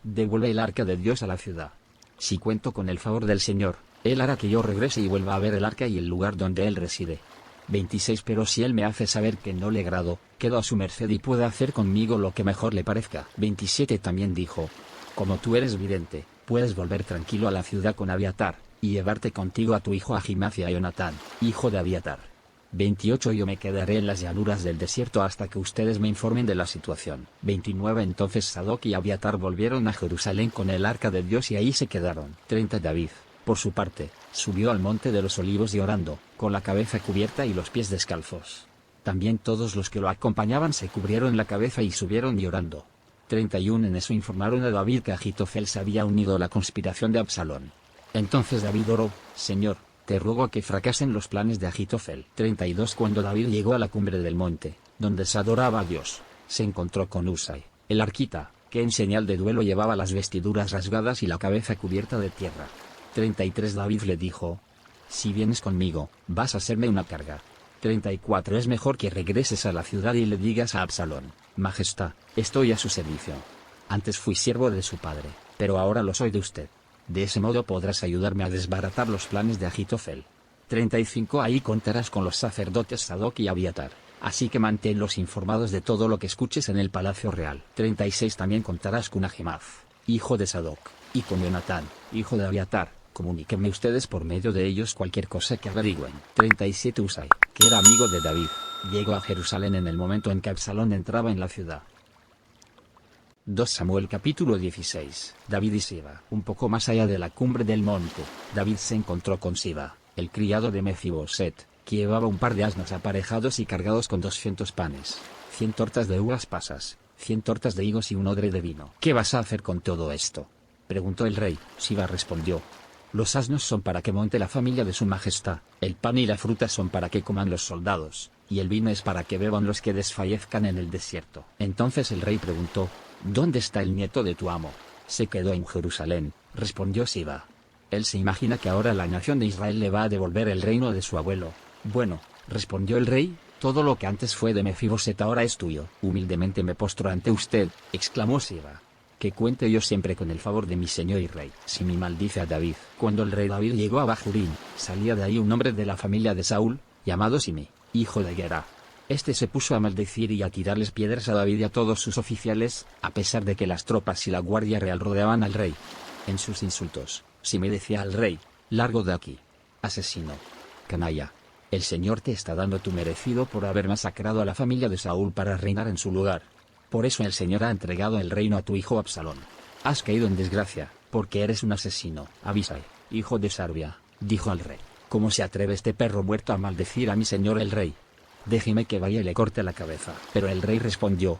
devuelve el arca de Dios a la ciudad. Si cuento con el favor del Señor, él hará que yo regrese y vuelva a ver el arca y el lugar donde él reside. 26 Pero si él me hace saber que no le agrado, quedo a su merced y puede hacer conmigo lo que mejor le parezca. 27 También dijo: como tú eres vidente, puedes volver tranquilo a la ciudad con Abiatar, y llevarte contigo a tu hijo Ahimaaz y a Jonatán, hijo de Abiatar. 28 Yo me quedaré en las llanuras del desierto hasta que ustedes me informen de la situación. 29 Entonces Sadoc y Abiatar volvieron a Jerusalén con el arca de Dios y ahí se quedaron. 30 David, por su parte, subió al monte de los olivos llorando, con la cabeza cubierta y los pies descalzos. También todos los que lo acompañaban se cubrieron la cabeza y subieron llorando. 31 En eso informaron a David que Agitofel se había unido a la conspiración de Absalón. Entonces David oró: Señor, te ruego que fracasen los planes de Agitofel. 32 Cuando David llegó a la cumbre del monte, donde se adoraba a Dios, se encontró con Husai, el arquita, que en señal de duelo llevaba las vestiduras rasgadas y la cabeza cubierta de tierra. 33 David le dijo: si vienes conmigo, vas a hacerme una carga. 34 Es mejor que regreses a la ciudad y le digas a Absalón: Majestad, estoy a su servicio. Antes fui siervo de su padre, pero ahora lo soy de usted. De ese modo podrás ayudarme a desbaratar los planes de Ahitofel. 35 Ahí contarás con los sacerdotes Sadoc y Abiatar, así que manténlos informados de todo lo que escuches en el palacio real. 36 También contarás con Ahimaaz, hijo de Sadoc, y con Jonatán, hijo de Abiatar. Comuníquenme ustedes por medio de ellos cualquier cosa que averigüen. 37 Usai, que era amigo de David, llegó a Jerusalén en el momento en que Absalón entraba en la ciudad. 2 Samuel capítulo 16. David y Siba. Un poco más allá de la cumbre del monte, David se encontró con Siba, el criado de Mefiboset, que llevaba un par de asnos aparejados y cargados con 200 panes, 100 tortas de uvas pasas, 100 tortas de higos y un odre de vino. ¿Qué vas a hacer con todo esto?, preguntó el rey. Siba respondió: los asnos son para que monte la familia de su majestad, el pan y la fruta son para que coman los soldados, y el vino es para que beban los que desfallezcan en el desierto. Entonces el rey preguntó: ¿dónde está el nieto de tu amo? Se quedó en Jerusalén, respondió Siba. Él se imagina que ahora la nación de Israel le va a devolver el reino de su abuelo. Bueno, respondió el rey, todo lo que antes fue de Mefiboset ahora es tuyo. Humildemente me postro ante usted, exclamó Siba. Que cuente yo siempre con el favor de mi señor y rey. Si mi maldice a David. Cuando el rey David llegó a Bahurín, salía de ahí un hombre de la familia de Saúl, llamado Simi, hijo de Gera. Este se puso a maldecir y a tirarles piedras a David y a todos sus oficiales, a pesar de que las tropas y la guardia real rodeaban al rey. En sus insultos, Simi decía al rey: largo de aquí, asesino, canalla. El Señor te está dando tu merecido por haber masacrado a la familia de Saúl para reinar en su lugar. Por eso el Señor ha entregado el reino a tu hijo Absalón. Has caído en desgracia, porque eres un asesino. Abisai, hijo de Sarbia, dijo al rey: ¿cómo se atreve este perro muerto a maldecir a mi señor el rey? Déjeme que vaya y le corte la cabeza. Pero el rey respondió: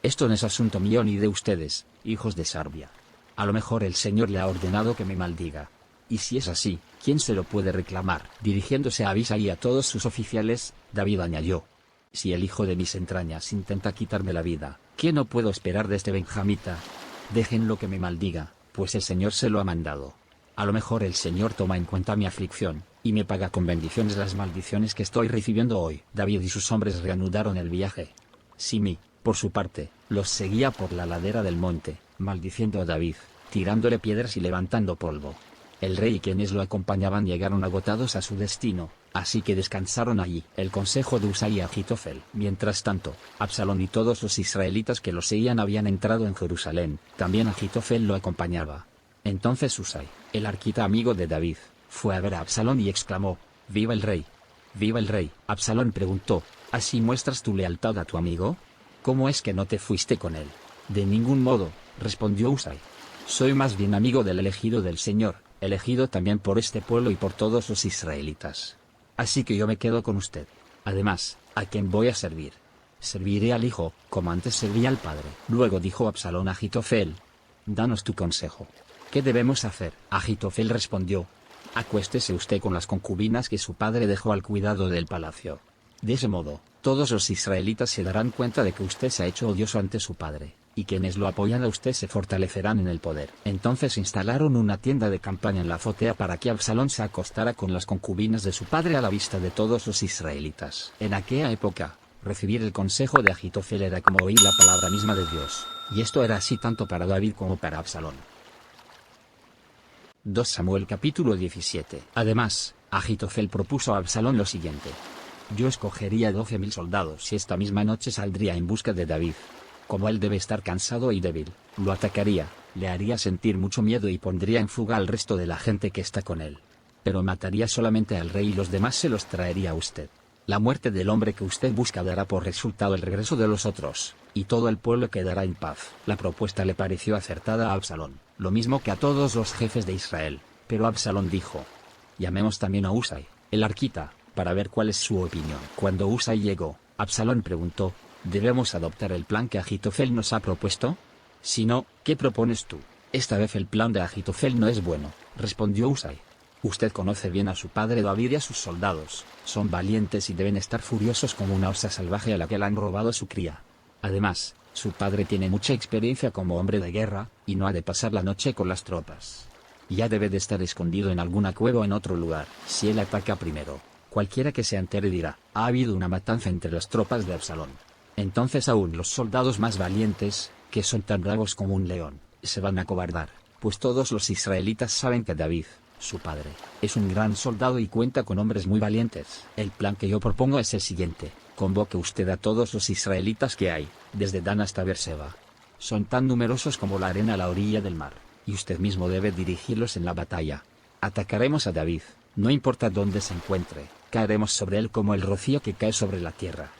esto no es asunto mío ni de ustedes, hijos de Sarbia. A lo mejor el Señor le ha ordenado que me maldiga. Y si es así, ¿quién se lo puede reclamar? Dirigiéndose a Abisai y a todos sus oficiales, David añadió: si el hijo de mis entrañas intenta quitarme la vida, ¿qué no puedo esperar de este benjamita? Déjenlo que me maldiga, pues el Señor se lo ha mandado. A lo mejor el Señor toma en cuenta mi aflicción, y me paga con bendiciones las maldiciones que estoy recibiendo hoy. David y sus hombres reanudaron el viaje. Simi, por su parte, los seguía por la ladera del monte, maldiciendo a David, tirándole piedras y levantando polvo. El rey y quienes lo acompañaban llegaron agotados a su destino, así que descansaron allí. El consejo de Usai y Ahitofel. Mientras tanto, Absalón y todos los israelitas que lo seguían habían entrado en Jerusalén, también Ahitofel lo acompañaba. Entonces Usai, el arquita amigo de David, fue a ver a Absalón y exclamó: ¡viva el rey! ¡Viva el rey! Absalón preguntó: ¿así muestras tu lealtad a tu amigo? ¿Cómo es que no te fuiste con él? De ningún modo, respondió Usai. Soy más bien amigo del elegido del Señor, elegido también por este pueblo y por todos los israelitas. Así que yo me quedo con usted. Además, ¿a quién voy a servir? Serviré al hijo, como antes serví al padre. Luego dijo Absalón a Ahitofel: danos tu consejo. ¿Qué debemos hacer? Ahitofel respondió: acuéstese usted con las concubinas que su padre dejó al cuidado del palacio. De ese modo, todos los israelitas se darán cuenta de que usted se ha hecho odioso ante su padre, y quienes lo apoyan a usted se fortalecerán en el poder. Entonces instalaron una tienda de campaña en la azotea para que Absalón se acostara con las concubinas de su padre a la vista de todos los israelitas. En aquella época, recibir el consejo de Ahitofel era como oír la palabra misma de Dios, y esto era así tanto para David como para Absalón. 2 Samuel capítulo 17. Además, Ahitofel propuso a Absalón lo siguiente: yo escogería 12.000 soldados y esta misma noche saldría en busca de David. Como él debe estar cansado y débil, lo atacaría, le haría sentir mucho miedo y pondría en fuga al resto de la gente que está con él. Pero mataría solamente al rey y los demás se los traería a usted. La muerte del hombre que usted busca dará por resultado el regreso de los otros, y todo el pueblo quedará en paz. La propuesta le pareció acertada a Absalón, lo mismo que a todos los jefes de Israel, pero Absalón dijo: llamemos también a Usai, el arquita, para ver cuál es su opinión. Cuando Usai llegó, Absalón preguntó: ¿debemos adoptar el plan que Ahitofel nos ha propuesto? Si no, ¿qué propones tú? Esta vez el plan de Ahitofel no es bueno, respondió Usai. Usted conoce bien a su padre David y a sus soldados, son valientes y deben estar furiosos como una osa salvaje a la que le han robado su cría. Además, su padre tiene mucha experiencia como hombre de guerra, y no ha de pasar la noche con las tropas. Ya debe de estar escondido en alguna cueva o en otro lugar. Si él ataca primero, Cualquiera que se entere dirá, ha habido una matanza entre las tropas de Absalón. Entonces aún los soldados más valientes, que son tan bravos como un león, se van a acobardar, pues todos los israelitas saben que David, su padre, es un gran soldado y cuenta con hombres muy valientes. El plan que yo propongo es el siguiente: convoque usted a todos los israelitas que hay, desde Dan hasta Beerseba. Son tan numerosos como la arena a la orilla del mar, y usted mismo debe dirigirlos en la batalla. Atacaremos a David, no importa dónde se encuentre, caeremos sobre él como el rocío que cae sobre la tierra.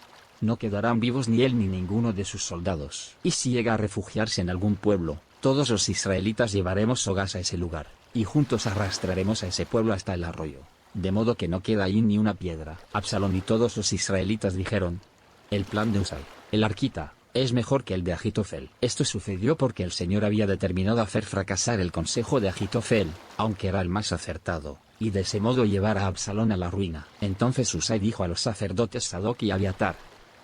No quedarán vivos ni él ni ninguno de sus soldados. Y si llega a refugiarse en algún pueblo, todos los israelitas llevaremos sogas a ese lugar, y juntos arrastraremos a ese pueblo hasta el arroyo, de modo que no queda ahí ni una piedra. Absalón y todos los israelitas dijeron: el plan de Husai, el arquita, es mejor que el de Agitofel. Esto sucedió porque el Señor había determinado hacer fracasar el consejo de Agitofel, aunque era el más acertado, y de ese modo llevar a Absalón a la ruina. Entonces Husai dijo a los sacerdotes Sadoc y Abiatar: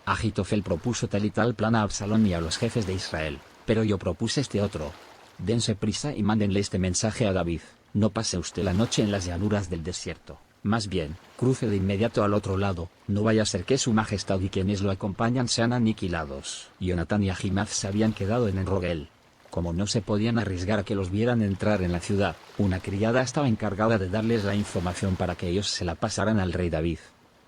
Agitofel propuso tal y tal plan a Absalón y a los jefes de Israel, pero yo propuse este otro. Dense prisa y mándenle este mensaje a David: no pase usted la noche en las llanuras del desierto, más bien, cruce de inmediato al otro lado, no vaya a ser que su majestad y quienes lo acompañan sean aniquilados. Jonatán y Ahimaaz se habían quedado en Enrogel. Como no se podían arriesgar a que los vieran entrar en la ciudad, una criada estaba encargada de darles la información para que ellos se la pasaran al rey David.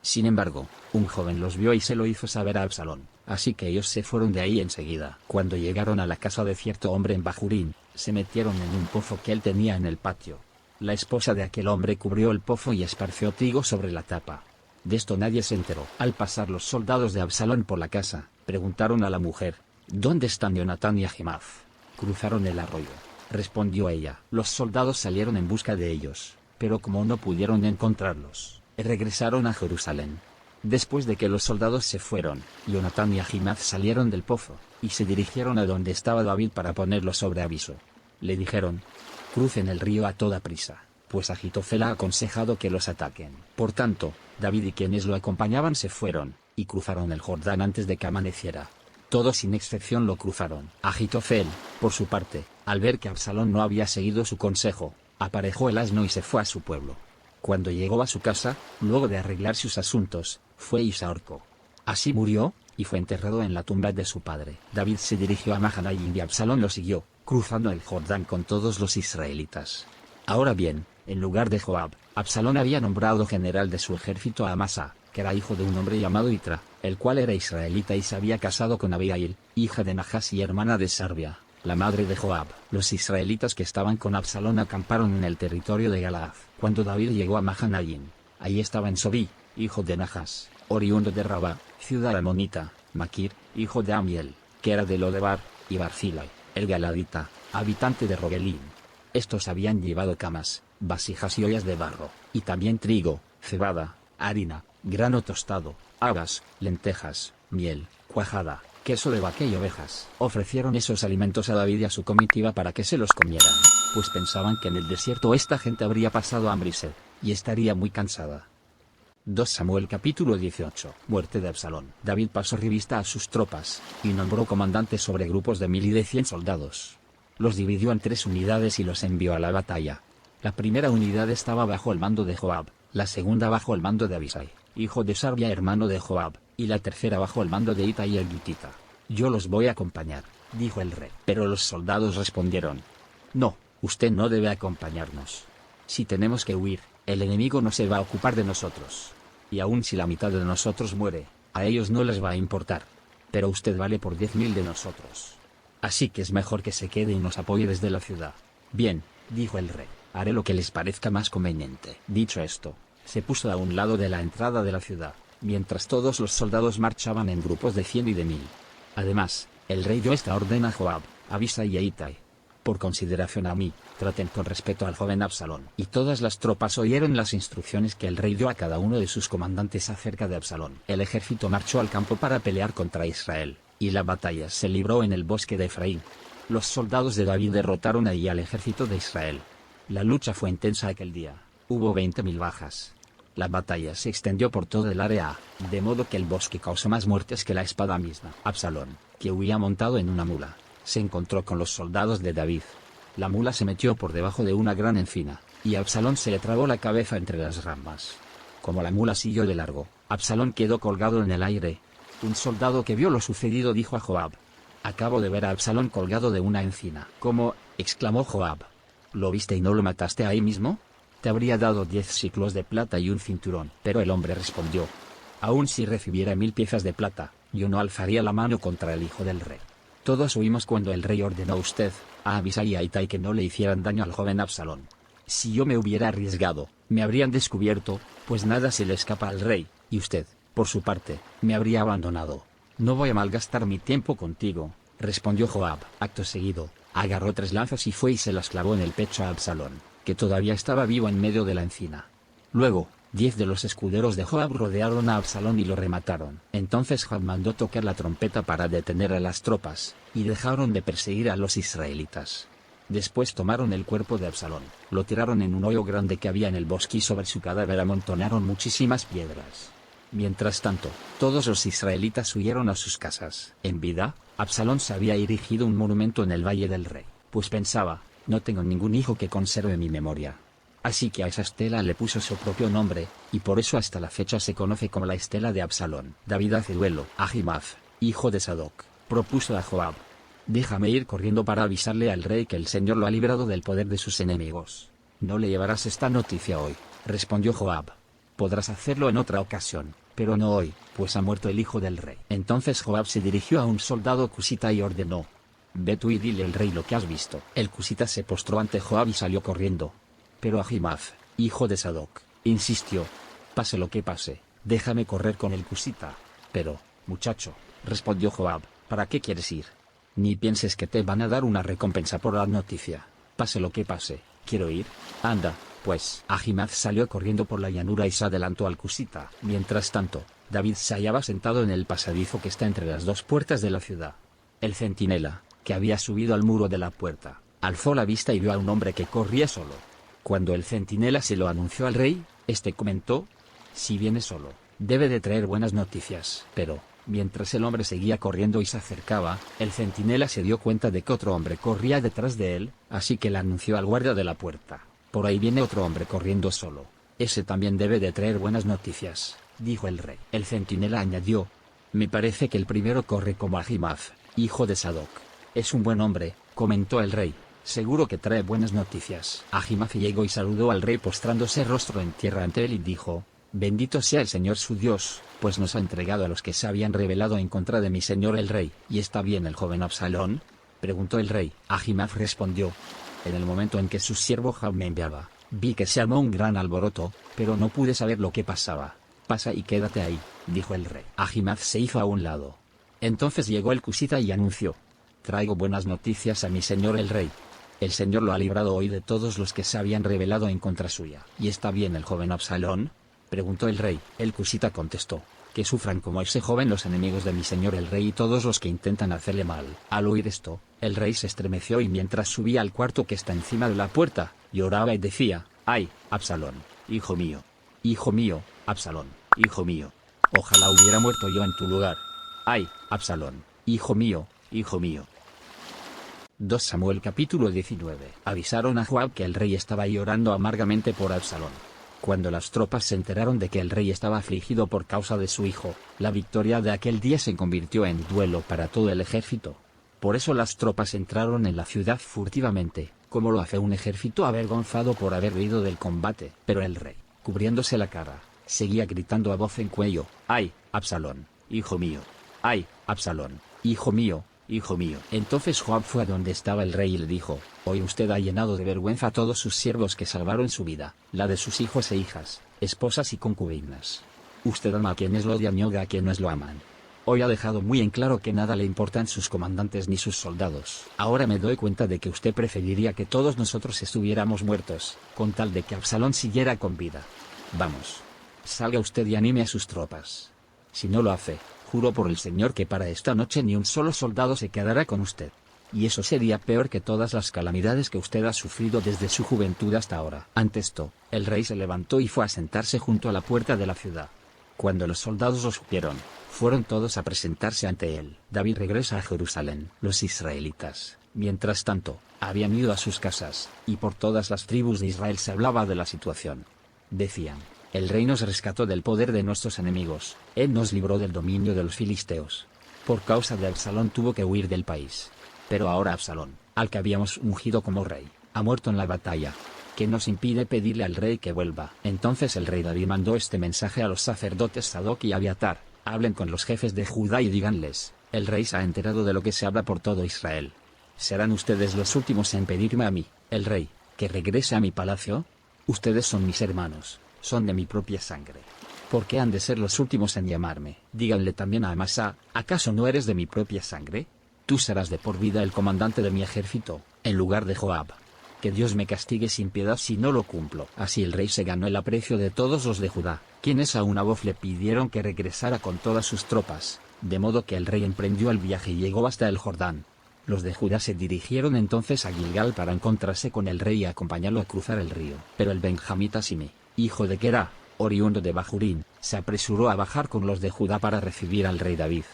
Sin embargo, un joven los vio y se lo hizo saber a Absalón, así que ellos se fueron de ahí enseguida. Cuando llegaron a la casa de cierto hombre en Bahurín, se metieron en un pozo que él tenía en el patio. La esposa de aquel hombre cubrió el pozo y esparció trigo sobre la tapa. De esto nadie se enteró. Al pasar los soldados de Absalón por la casa, preguntaron a la mujer: ¿dónde están Jonatán y Ahimaaz? Cruzaron el arroyo, respondió ella. Los soldados salieron en busca de ellos, pero como no pudieron encontrarlos, regresaron a Jerusalén. Después de que los soldados se fueron, Jonatán y Ahimaaz salieron del pozo, y se dirigieron a donde estaba David para ponerlo sobre aviso. Le dijeron: crucen el río a toda prisa, pues Agitofel ha aconsejado que los ataquen. Por tanto, David y quienes lo acompañaban se fueron, y cruzaron el Jordán antes de que amaneciera. Todos sin excepción lo cruzaron. Agitofel, por su parte, al ver que Absalón no había seguido su consejo, aparejó el asno y se fue a su pueblo. Cuando llegó a su casa, luego de arreglar sus asuntos, fue y se ahorcó. Así murió, y fue enterrado en la tumba de su padre. David se dirigió a Mahanaim y Absalón lo siguió, cruzando el Jordán con todos los israelitas. Ahora bien, en lugar de Joab, Absalón había nombrado general de su ejército a Amasa, que era hijo de un hombre llamado Itra, el cual era israelita y se había casado con Abigail, hija de Najas y hermana de Sarbia, la madre de Joab. Los israelitas que estaban con Absalón acamparon en el territorio de Galaad. Cuando David llegó a Mahanaim, allí estaban Sobí, hijo de Najas, oriundo de Rabá, ciudad amonita, Maquir, hijo de Amiel, que era de Lodebar, y Barzilai, el galadita, habitante de Rogelín. Estos habían llevado camas, vasijas y ollas de barro, y también trigo, cebada, harina, grano tostado, habas, lentejas, miel, cuajada, queso de vaca y ovejas. Ofrecieron esos alimentos a David y a su comitiva para que se los comieran, pues pensaban que en el desierto esta gente habría pasado hambre y sed, y estaría muy cansada. 2 Samuel capítulo 18. Muerte de Absalón. David pasó revista a sus tropas, y nombró comandantes sobre grupos de 1000 y de 100 soldados. Los dividió en 3 unidades y los envió a la batalla. La primera unidad estaba bajo el mando de Joab, la segunda bajo el mando de Abisai, hijo de Sarbia hermano de Joab, y la tercera bajo el mando de Itai el Gitita. Yo los voy a acompañar, dijo el rey. Pero los soldados respondieron: no, usted no debe acompañarnos. Si tenemos que huir, el enemigo no se va a ocupar de nosotros. Y aun si la mitad de nosotros muere, a ellos no les va a importar. Pero usted vale por 10.000 de nosotros. Así que es mejor que se quede y nos apoye desde la ciudad. Bien, dijo el rey, haré lo que les parezca más conveniente. Dicho esto, se puso a un lado de la entrada de la ciudad, mientras todos los soldados marchaban en grupos de 100 y de 1000. Además, el rey dio esta orden a Joab, Abisai y a Itai: por consideración a mí, traten con respeto al joven Absalón. Y todas las tropas oyeron las instrucciones que el rey dio a cada uno de sus comandantes acerca de Absalón. El ejército marchó al campo para pelear contra Israel, y la batalla se libró en el bosque de Efraín. Los soldados de David derrotaron allí al ejército de Israel. La lucha fue intensa aquel día, hubo 20.000 bajas. La batalla se extendió por todo el área, de modo que el bosque causó más muertes que la espada misma. Absalón, que huía montado en una mula, se encontró con los soldados de David. La mula se metió por debajo de una gran encina, y a Absalón se le trabó la cabeza entre las ramas. Como la mula siguió de largo, Absalón quedó colgado en el aire. Un soldado que vio lo sucedido dijo a Joab: acabo de ver a Absalón colgado de una encina. ¿Cómo?, exclamó Joab. ¿Lo viste y no lo mataste ahí mismo? Te habría dado 10 siclos de plata y un cinturón. Pero el hombre respondió: aun si recibiera 1000 piezas de plata, yo no alzaría la mano contra el hijo del rey. Todos oímos cuando el rey ordenó a usted, a Abisai y a Itai que no le hicieran daño al joven Absalón. Si yo me hubiera arriesgado, me habrían descubierto, pues nada se le escapa al rey, y usted, por su parte, me habría abandonado. No voy a malgastar mi tiempo contigo, respondió Joab. Acto seguido, agarró 3 lanzas y fue y se las clavó en el pecho a Absalón, que todavía estaba vivo en medio de la encina. Luego, 10 de los escuderos de Joab rodearon a Absalón y lo remataron. Entonces Joab mandó tocar la trompeta para detener a las tropas, y dejaron de perseguir a los israelitas. Después tomaron el cuerpo de Absalón, lo tiraron en un hoyo grande que había en el bosque y sobre su cadáver amontonaron muchísimas piedras. Mientras tanto, todos los israelitas huyeron a sus casas. En vida, Absalón se había erigido un monumento en el Valle del Rey, pues pensaba: no tengo ningún hijo que conserve mi memoria. Así que a esa estela le puso su propio nombre, y por eso hasta la fecha se conoce como la estela de Absalón. David hace duelo. Ahimaaz, hijo de Sadoc, propuso a Joab: déjame ir corriendo para avisarle al rey que el Señor lo ha librado del poder de sus enemigos. No le llevarás esta noticia hoy, respondió Joab. Podrás hacerlo en otra ocasión, pero no hoy, pues ha muerto el hijo del rey. Entonces Joab se dirigió a un soldado cusita y ordenó: ve tú y dile al rey lo que has visto. El cusita se postró ante Joab y salió corriendo. Pero Ahimaaz, hijo de Sadoc, insistió: pase lo que pase, déjame correr con el cusita. Pero, muchacho, respondió Joab, ¿para qué quieres ir? Ni pienses que te van a dar una recompensa por la noticia. Pase lo que pase, quiero ir. Anda, pues. Ahimaaz salió corriendo por la llanura y se adelantó al cusita. Mientras tanto, David se hallaba sentado en el pasadizo que está entre las 2 puertas de la ciudad. El centinela, que había subido al muro de la puerta, alzó la vista y vio a un hombre que corría solo. Cuando el centinela se lo anunció al rey, este comentó: si viene solo, debe de traer buenas noticias. Pero, mientras el hombre seguía corriendo y se acercaba, el centinela se dio cuenta de que otro hombre corría detrás de él, así que le anunció al guardia de la puerta: por ahí viene otro hombre corriendo solo. Ese también debe de traer buenas noticias, dijo el rey. El centinela añadió: me parece que el primero corre como Ahimaaz, hijo de Sadoc. Es un buen hombre, comentó el rey. Seguro que trae buenas noticias. Ahimaaz llegó y saludó al rey postrándose rostro en tierra ante él y dijo: bendito sea el Señor su Dios, pues nos ha entregado a los que se habían rebelado en contra de mi señor el rey. ¿Y está bien el joven Absalón?, preguntó el rey. Ahimaaz respondió: en el momento en que su siervo Joab me enviaba, vi que se armó un gran alboroto, pero no pude saber lo que pasaba. Pasa y quédate ahí, dijo el rey. Ahimaaz se hizo a un lado. Entonces llegó el cusita y anunció: traigo buenas noticias a mi señor el rey. El Señor lo ha librado hoy de todos los que se habían rebelado en contra suya. ¿Y está bien el joven Absalón?, preguntó el rey. El cusita contestó: que sufran como ese joven los enemigos de mi señor el rey y todos los que intentan hacerle mal. Al oír esto, el rey se estremeció y mientras subía al cuarto que está encima de la puerta, lloraba y decía: ¡ay, Absalón, hijo mío! ¡Hijo mío, Absalón, hijo mío! Ojalá hubiera muerto yo en tu lugar. ¡Ay, Absalón, hijo mío, hijo mío! 2 Samuel capítulo 19. Avisaron a Joab que el rey estaba llorando amargamente por Absalón. Cuando las tropas se enteraron de que el rey estaba afligido por causa de su hijo, la victoria de aquel día se convirtió en duelo para todo el ejército. Por eso las tropas entraron en la ciudad furtivamente, como lo hace un ejército avergonzado por haber huido del combate. Pero el rey, cubriéndose la cara, seguía gritando a voz en cuello: ¡ay, Absalón, hijo mío! ¡ay, Absalón, hijo mío! Hijo mío. Entonces Joab fue a donde estaba el rey y le dijo: hoy usted ha llenado de vergüenza a todos sus siervos que salvaron su vida, la de sus hijos e hijas, esposas y concubinas. Usted ama a quienes lo odian y odia a quienes lo aman. Hoy ha dejado muy en claro que nada le importan sus comandantes ni sus soldados. Ahora me doy cuenta de que usted preferiría que todos nosotros estuviéramos muertos, con tal de que Absalón siguiera con vida. Vamos. Salga usted y anime a sus tropas. Si no lo hace, juro por el Señor que para esta noche ni un solo soldado se quedará con usted. Y eso sería peor que todas las calamidades que usted ha sufrido desde su juventud hasta ahora. Ante esto, el rey se levantó y fue a sentarse junto a la puerta de la ciudad. Cuando los soldados lo supieron, fueron todos a presentarse ante él. David regresa a Jerusalén. Los israelitas, mientras tanto, habían ido a sus casas, y por todas las tribus de Israel se hablaba de la situación. Decían: El rey nos rescató del poder de nuestros enemigos, él nos libró del dominio de los filisteos. Por causa de Absalón tuvo que huir del país. Pero ahora Absalón, al que habíamos ungido como rey, ha muerto en la batalla. ¿Qué nos impide pedirle al rey que vuelva? Entonces el rey David mandó este mensaje a los sacerdotes Sadoc y Abiatar: hablen con los jefes de Judá y díganles, el rey se ha enterado de lo que se habla por todo Israel. ¿Serán ustedes los últimos en pedirme a mí, el rey, que regrese a mi palacio? Ustedes son mis hermanos, son de mi propia sangre. ¿Por qué han de ser los últimos en llamarme? Díganle también a Amasa: ¿acaso no eres de mi propia sangre? Tú serás de por vida el comandante de mi ejército, en lugar de Joab. Que Dios me castigue sin piedad si no lo cumplo. Así el rey se ganó el aprecio de todos los de Judá, quienes a una voz le pidieron que regresara con todas sus tropas, de modo que el rey emprendió el viaje y llegó hasta el Jordán. Los de Judá se dirigieron entonces a Gilgal para encontrarse con el rey y acompañarlo a cruzar el río. Pero el benjamita Simei, hijo de Gera, oriundo de Bahurín, se apresuró a bajar con los de Judá para recibir al rey David.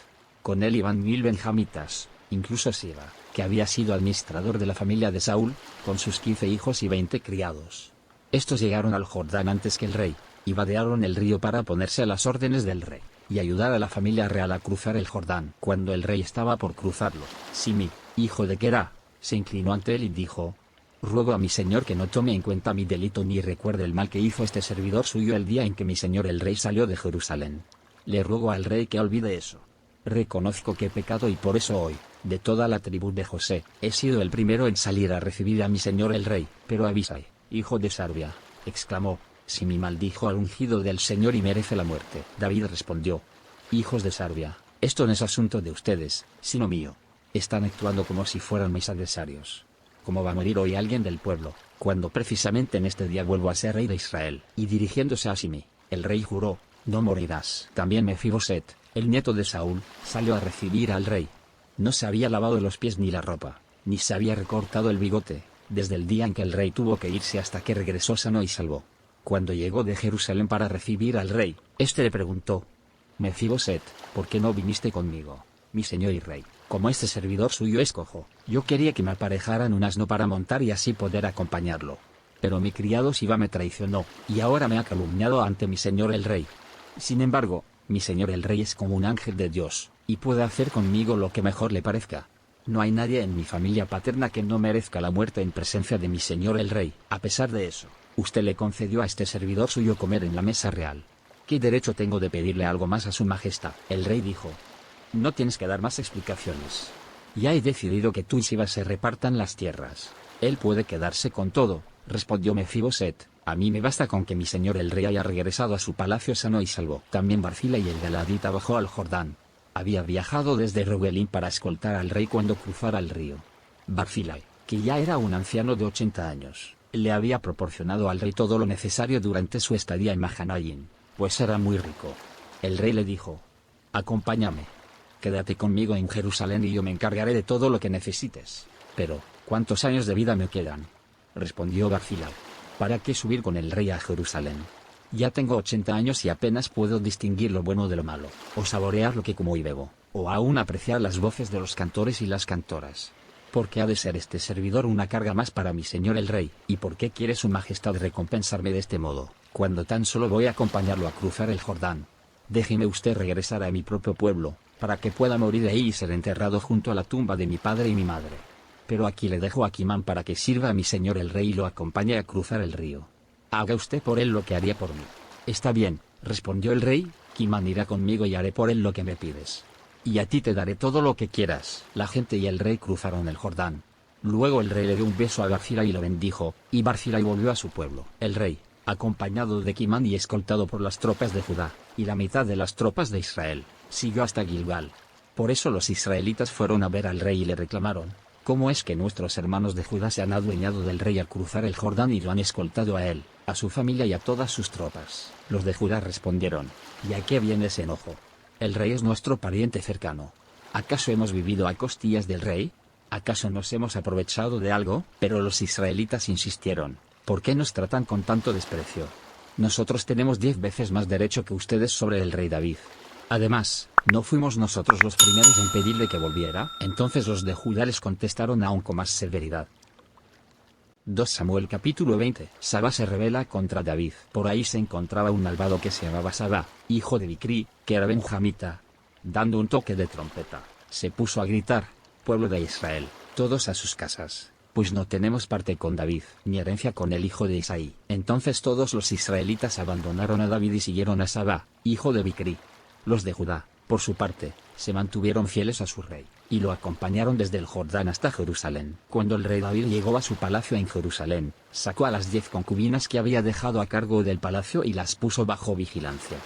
Con él iban 1000 benjamitas, incluso Siba, que había sido administrador de la familia de Saúl, con sus 15 hijos y 20 criados. Estos llegaron al Jordán antes que el rey, y vadearon el río para ponerse a las órdenes del rey, y ayudar a la familia real a cruzar el Jordán. Cuando el rey estaba por cruzarlo, Simei, hijo de Gera, se inclinó ante él y dijo: ruego a mi señor que no tome en cuenta mi delito ni recuerde el mal que hizo este servidor suyo el día en que mi señor el rey salió de Jerusalén. Le ruego al rey que olvide eso. Reconozco que he pecado y por eso hoy, de toda la tribu de José, he sido el primero en salir a recibir a mi señor el rey. Pero Abisai, hijo de Sarbia, exclamó: Simei maldijo al ungido del Señor y merece la muerte. David respondió: hijos de Sarbia, esto no es asunto de ustedes, sino mío. Están actuando como si fueran mis adversarios. ¿Cómo va a morir hoy alguien del pueblo, cuando precisamente en este día vuelvo a ser rey de Israel? Y dirigiéndose a Simei, el rey juró: no morirás. También Mefiboset, el nieto de Saúl, salió a recibir al rey. No se había lavado los pies ni la ropa, ni se había recortado el bigote, desde el día en que el rey tuvo que irse hasta que regresó sano y salvo. Cuando llegó de Jerusalén para recibir al rey, éste le preguntó: Mefiboset, ¿por qué no viniste conmigo, mi señor y rey? Como este servidor suyo es cojo, yo quería que me aparejaran un asno para montar y así poder acompañarlo. Pero mi criado Siba me traicionó, y ahora me ha calumniado ante mi señor el rey. Sin embargo, mi señor el rey es como un ángel de Dios, y puede hacer conmigo lo que mejor le parezca. No hay nadie en mi familia paterna que no merezca la muerte en presencia de mi señor el rey. A pesar de eso, usted le concedió a este servidor suyo comer en la mesa real. ¿Qué derecho tengo de pedirle algo más a su majestad? El rey dijo: no tienes que dar más explicaciones. Ya he decidido que tú y Siba se repartan las tierras. Él puede quedarse con todo, respondió Mefiboset. A mí me basta con que mi señor el rey haya regresado a su palacio sano y salvo. También Barzillai y el galadita bajó al Jordán. Había viajado desde Rogelim para escoltar al rey cuando cruzara el río. Barzillai, que ya era un anciano de 80 años, le había proporcionado al rey todo lo necesario durante su estadía en Mahanaim, pues era muy rico. El rey le dijo: acompáñame. Quédate conmigo en Jerusalén y yo me encargaré de todo lo que necesites. Pero, ¿cuántos años de vida me quedan? Respondió Barzillai. ¿Para qué subir con el rey a Jerusalén? Ya tengo 80 años y apenas puedo distinguir lo bueno de lo malo, o saborear lo que como y bebo, o aún apreciar las voces de los cantores y las cantoras. ¿Por qué ha de ser este servidor una carga más para mi señor el rey? ¿Y por qué quiere su majestad recompensarme de este modo, cuando tan solo voy a acompañarlo a cruzar el Jordán? Déjeme usted regresar a mi propio pueblo, para que pueda morir ahí y ser enterrado junto a la tumba de mi padre y mi madre. Pero aquí le dejo a Kimán para que sirva a mi señor el rey y lo acompañe a cruzar el río. Haga usted por él lo que haría por mí. Está bien, respondió el rey, Kimán irá conmigo y haré por él lo que me pides. Y a ti te daré todo lo que quieras. La gente y el rey cruzaron el Jordán. Luego el rey le dio un beso a Barzillai y lo bendijo, y Barzillai volvió a su pueblo. El rey, acompañado de Kimán y escoltado por las tropas de Judá, y la mitad de las tropas de Israel, siguió hasta Gilgal. Por eso los israelitas fueron a ver al rey y le reclamaron: ¿cómo es que nuestros hermanos de Judá se han adueñado del rey al cruzar el Jordán y lo han escoltado a él, a su familia y a todas sus tropas? Los de Judá respondieron: ¿y a qué viene ese enojo? El rey es nuestro pariente cercano. ¿Acaso hemos vivido a costillas del rey? ¿Acaso nos hemos aprovechado de algo? Pero los israelitas insistieron: ¿por qué nos tratan con tanto desprecio? Nosotros tenemos 10 veces más derecho que ustedes sobre el rey David. Además, ¿no fuimos nosotros los primeros en pedirle que volviera? Entonces los de Judá les contestaron aún con más severidad: 2 Samuel capítulo 20. Saba se rebela contra David. Por ahí se encontraba un malvado que se llamaba Saba, hijo de Bicri, que era benjamita. Dando un toque de trompeta, se puso a gritar: pueblo de Israel, todos a sus casas, pues no tenemos parte con David, ni herencia con el hijo de Isaí. Entonces todos los israelitas abandonaron a David y siguieron a Saba, hijo de Bicri. Los de Judá, por su parte, se mantuvieron fieles a su rey, y lo acompañaron desde el Jordán hasta Jerusalén. Cuando el rey David llegó a su palacio en Jerusalén, sacó a las 10 concubinas que había dejado a cargo del palacio y las puso bajo vigilancia.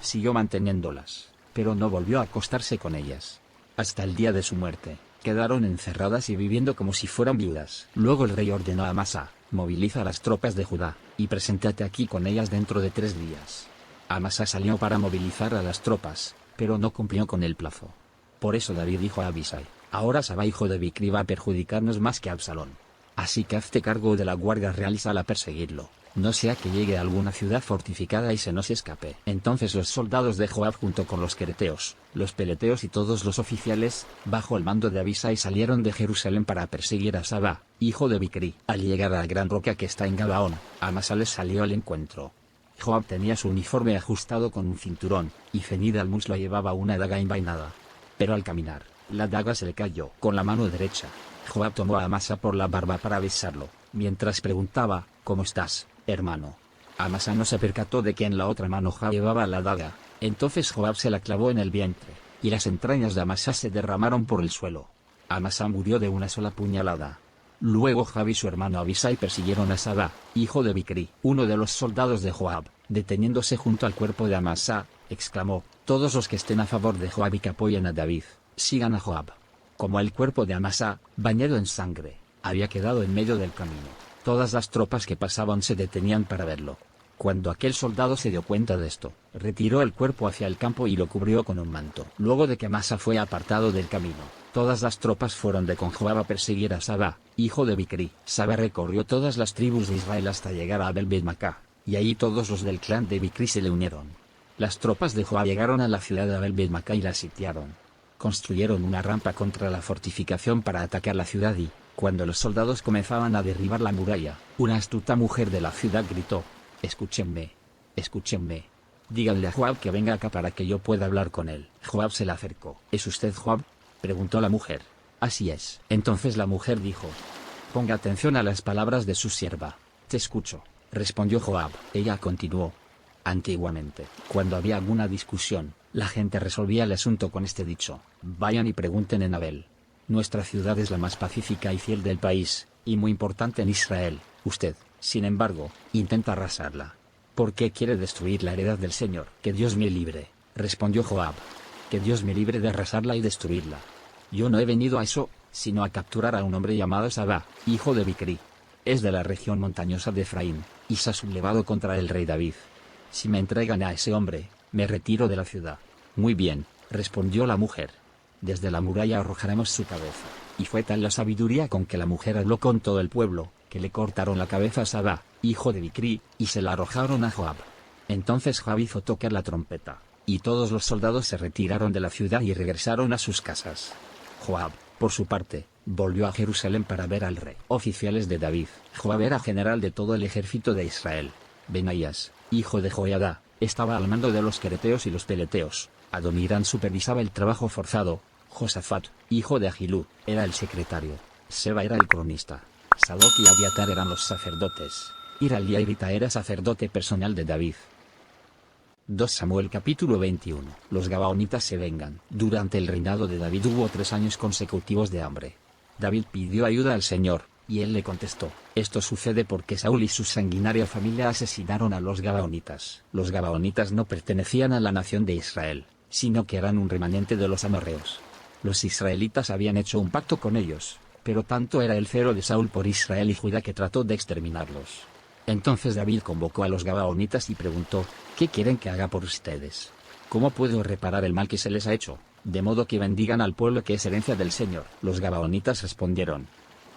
Siguió manteniéndolas, pero no volvió a acostarse con ellas. Hasta el día de su muerte, quedaron encerradas y viviendo como si fueran viudas. Luego el rey ordenó a Amasa: moviliza a las tropas de Judá, y preséntate aquí con ellas dentro de 3 días. Amasa salió para movilizar a las tropas, pero no cumplió con el plazo. Por eso David dijo a Abisai: ahora Saba hijo de Bicri va a perjudicarnos más que Absalón. Así que hazte cargo de la guardia real y sal a perseguirlo, no sea que llegue a alguna ciudad fortificada y se nos escape. Entonces los soldados de Joab junto con los quereteos, los peleteos y todos los oficiales, bajo el mando de Abisai, salieron de Jerusalén para perseguir a Saba, hijo de Bicri. Al llegar a la gran roca que está en Gabaón, Amasa les salió al encuentro. Joab tenía su uniforme ajustado con un cinturón, y ceñida al muslo llevaba una daga envainada. Pero al caminar, la daga se le cayó con la mano derecha. Joab tomó a Amasa por la barba para besarlo, mientras preguntaba: ¿cómo estás, hermano? Amasa no se percató de que en la otra mano Joab llevaba la daga. Entonces Joab se la clavó en el vientre, y las entrañas de Amasa se derramaron por el suelo. Amasa murió de una sola puñalada. Luego Joab y su hermano Abisai persiguieron a Saba, hijo de Bicri. Uno de los soldados de Joab, deteniéndose junto al cuerpo de Amasa, exclamó: todos los que estén a favor de Joab y que apoyen a David, sigan a Joab. Como el cuerpo de Amasa, bañado en sangre, había quedado en medio del camino, todas las tropas que pasaban se detenían para verlo. Cuando aquel soldado se dio cuenta de esto, retiró el cuerpo hacia el campo y lo cubrió con un manto. Luego de que Amasa fue apartado del camino, todas las tropas fueron de con Joab a perseguir a Saba, hijo de Bicri. Saba recorrió todas las tribus de Israel hasta llegar a Abel-Bet-Macá, y allí todos los del clan de Bicri se le unieron. Las tropas de Joab llegaron a la ciudad de Abel-Bet-Macá y la sitiaron. Construyeron una rampa contra la fortificación para atacar la ciudad y, cuando los soldados comenzaban a derribar la muralla, una astuta mujer de la ciudad gritó: escúchenme, escúchenme. Díganle a Joab que venga acá para que yo pueda hablar con él. Joab se le acercó. ¿Es usted Joab?, preguntó la mujer. Así es. Entonces la mujer dijo: ponga atención a las palabras de su sierva. Te escucho, respondió Joab. Ella continuó: antiguamente, cuando había alguna discusión, la gente resolvía el asunto con este dicho: vayan y pregunten en Abel. Nuestra ciudad es la más pacífica y fiel del país, y muy importante en Israel. Usted, sin embargo, intenta arrasarla. ¿Por qué quiere destruir la heredad del Señor? Que Dios me libre, respondió Joab. Que Dios me libre de arrasarla y destruirla. Yo no he venido a eso, sino a capturar a un hombre llamado Saba, hijo de Bicri. Es de la región montañosa de Efraín, y se ha sublevado contra el rey David. Si me entregan a ese hombre, me retiro de la ciudad. Muy bien, respondió la mujer. Desde la muralla arrojaremos su cabeza. Y fue tal la sabiduría con que la mujer habló con todo el pueblo, que le cortaron la cabeza a Saba, hijo de Bicri, y se la arrojaron a Joab. Entonces Joab hizo tocar la trompeta, y todos los soldados se retiraron de la ciudad y regresaron a sus casas. Joab, por su parte, volvió a Jerusalén para ver al rey. Oficiales de David. Joab era general de todo el ejército de Israel. Benaías, hijo de Joiada, estaba al mando de los quereteos y los peleteos. Adonirán supervisaba el trabajo forzado. Josafat, hijo de Ahilud, era el secretario. Seba era el cronista. Sadoc y Abiatar eran los sacerdotes. Ira el Leavita era sacerdote personal de David. 2 Samuel capítulo 21. Los gabaonitas se vengan. Durante el reinado de David hubo 3 años consecutivos de hambre. David pidió ayuda al Señor, y él le contestó: esto sucede porque Saúl y su sanguinaria familia asesinaron a los gabaonitas. Los gabaonitas no pertenecían a la nación de Israel, sino que eran un remanente de los amorreos. Los israelitas habían hecho un pacto con ellos, pero tanto era el celo de Saúl por Israel y Judá que trató de exterminarlos. Entonces David convocó a los gabaonitas y preguntó: ¿qué quieren que haga por ustedes? ¿Cómo puedo reparar el mal que se les ha hecho, de modo que bendigan al pueblo que es herencia del Señor? Los gabaonitas respondieron: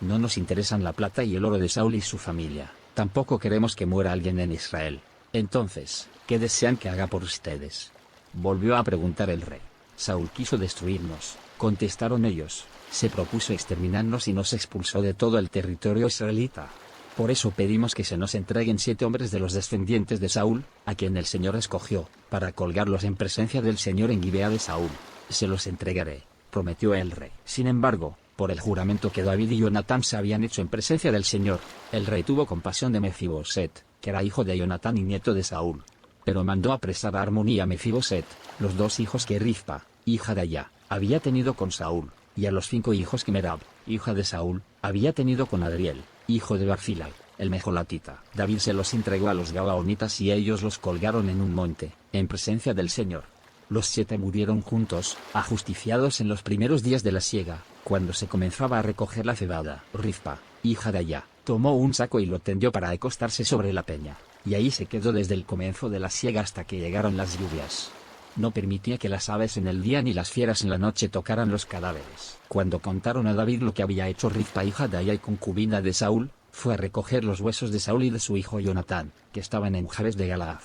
no nos interesan la plata y el oro de Saúl y su familia, tampoco queremos que muera alguien en Israel. Entonces, ¿qué desean que haga por ustedes? Volvió a preguntar el rey. Saúl quiso destruirnos, contestaron ellos. Se propuso exterminarnos y nos expulsó de todo el territorio israelita. Por eso pedimos que se nos entreguen 7 hombres de los descendientes de Saúl, a quien el Señor escogió, para colgarlos en presencia del Señor en Gibea de Saúl. Se los entregaré, prometió el rey. Sin embargo, por el juramento que David y Jonatán se habían hecho en presencia del Señor, el rey tuvo compasión de Mefiboset, que era hijo de Jonatán y nieto de Saúl. Pero mandó apresar a Armón y a Mefiboset, los 2 hijos que Rizpa, hija de Ayá, había tenido con Saúl, y a los 5 hijos que Merab, hija de Saúl, había tenido con Adriel, hijo de Barzilai, el mejolatita. David se los entregó a los gabaonitas y ellos los colgaron en un monte, en presencia del Señor. Los 7 murieron juntos, ajusticiados en los primeros días de la siega, cuando se comenzaba a recoger la cebada. Rizpa, hija de Ayá, tomó un saco y lo tendió para acostarse sobre la peña, y ahí se quedó desde el comienzo de la siega hasta que llegaron las lluvias. No permitía que las aves en el día ni las fieras en la noche tocaran los cadáveres. Cuando contaron a David lo que había hecho Rizpa, hija de Ayá y concubina de Saúl, fue a recoger los huesos de Saúl y de su hijo Jonatán, que estaban en Jabes de Galaad.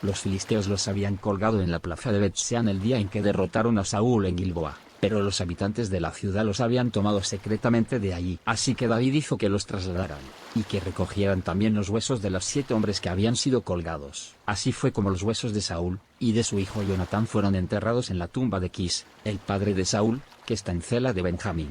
Los filisteos los habían colgado en la plaza de Bet-Sean el día en que derrotaron a Saúl en Gilboa, pero los habitantes de la ciudad los habían tomado secretamente de allí. Así que David hizo que los trasladaran, y que recogieran también los huesos de los 7 hombres que habían sido colgados. Así fue como los huesos de Saúl, y de su hijo Jonatán fueron enterrados en la tumba de Quis, el padre de Saúl, que está en Cela de Benjamín.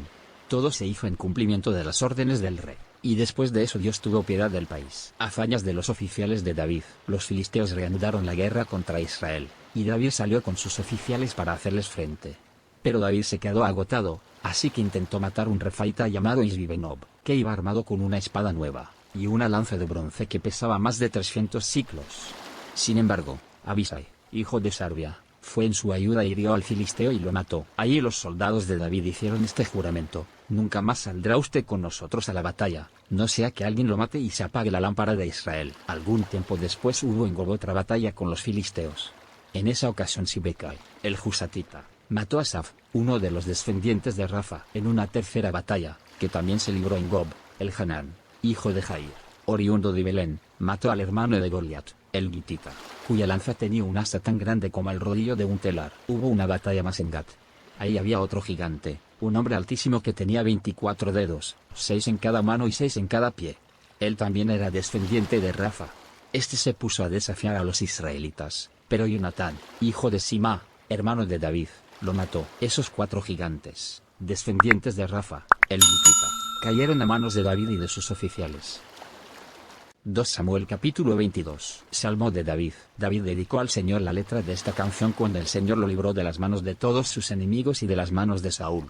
Todo se hizo en cumplimiento de las órdenes del rey. Y después de eso Dios tuvo piedad del país. Hazañas de los oficiales de David. Los filisteos reanudaron la guerra contra Israel, y David salió con sus oficiales para hacerles frente. Pero David se quedó agotado, así que intentó matar un refaita llamado Isbi-Benob, que iba armado con una espada nueva, y una lanza de bronce que pesaba más de 300 siclos. Sin embargo, Abisai, hijo de Sarbia, fue en su ayuda y hirió al filisteo y lo mató. Allí los soldados de David hicieron este juramento: nunca más saldrá usted con nosotros a la batalla, no sea que alguien lo mate y se apague la lámpara de Israel. Algún tiempo después hubo en Gob otra batalla con los filisteos. En esa ocasión Sibekai, el Husatita, mató a Saf, uno de los descendientes de Rafa. En una tercera batalla, que también se libró en Gob, el Hanán, hijo de Jair, oriundo de Belén, mató al hermano de Goliat, el Gitita, cuya lanza tenía un asa tan grande como el rodillo de un telar. Hubo una batalla más en Gat. Ahí había otro gigante, un hombre altísimo que tenía 24 dedos, 6 en cada mano y 6 en cada pie. Él también era descendiente de Rafa. Este se puso a desafiar a los israelitas, pero Jonatán, hijo de Sima, hermano de David, lo mató. Esos 4 gigantes, descendientes de Rafa, el Gitita, cayeron a manos de David y de sus oficiales. 2 Samuel capítulo 22. Salmo de David. David dedicó al Señor la letra de esta canción cuando el Señor lo libró de las manos de todos sus enemigos y de las manos de Saúl.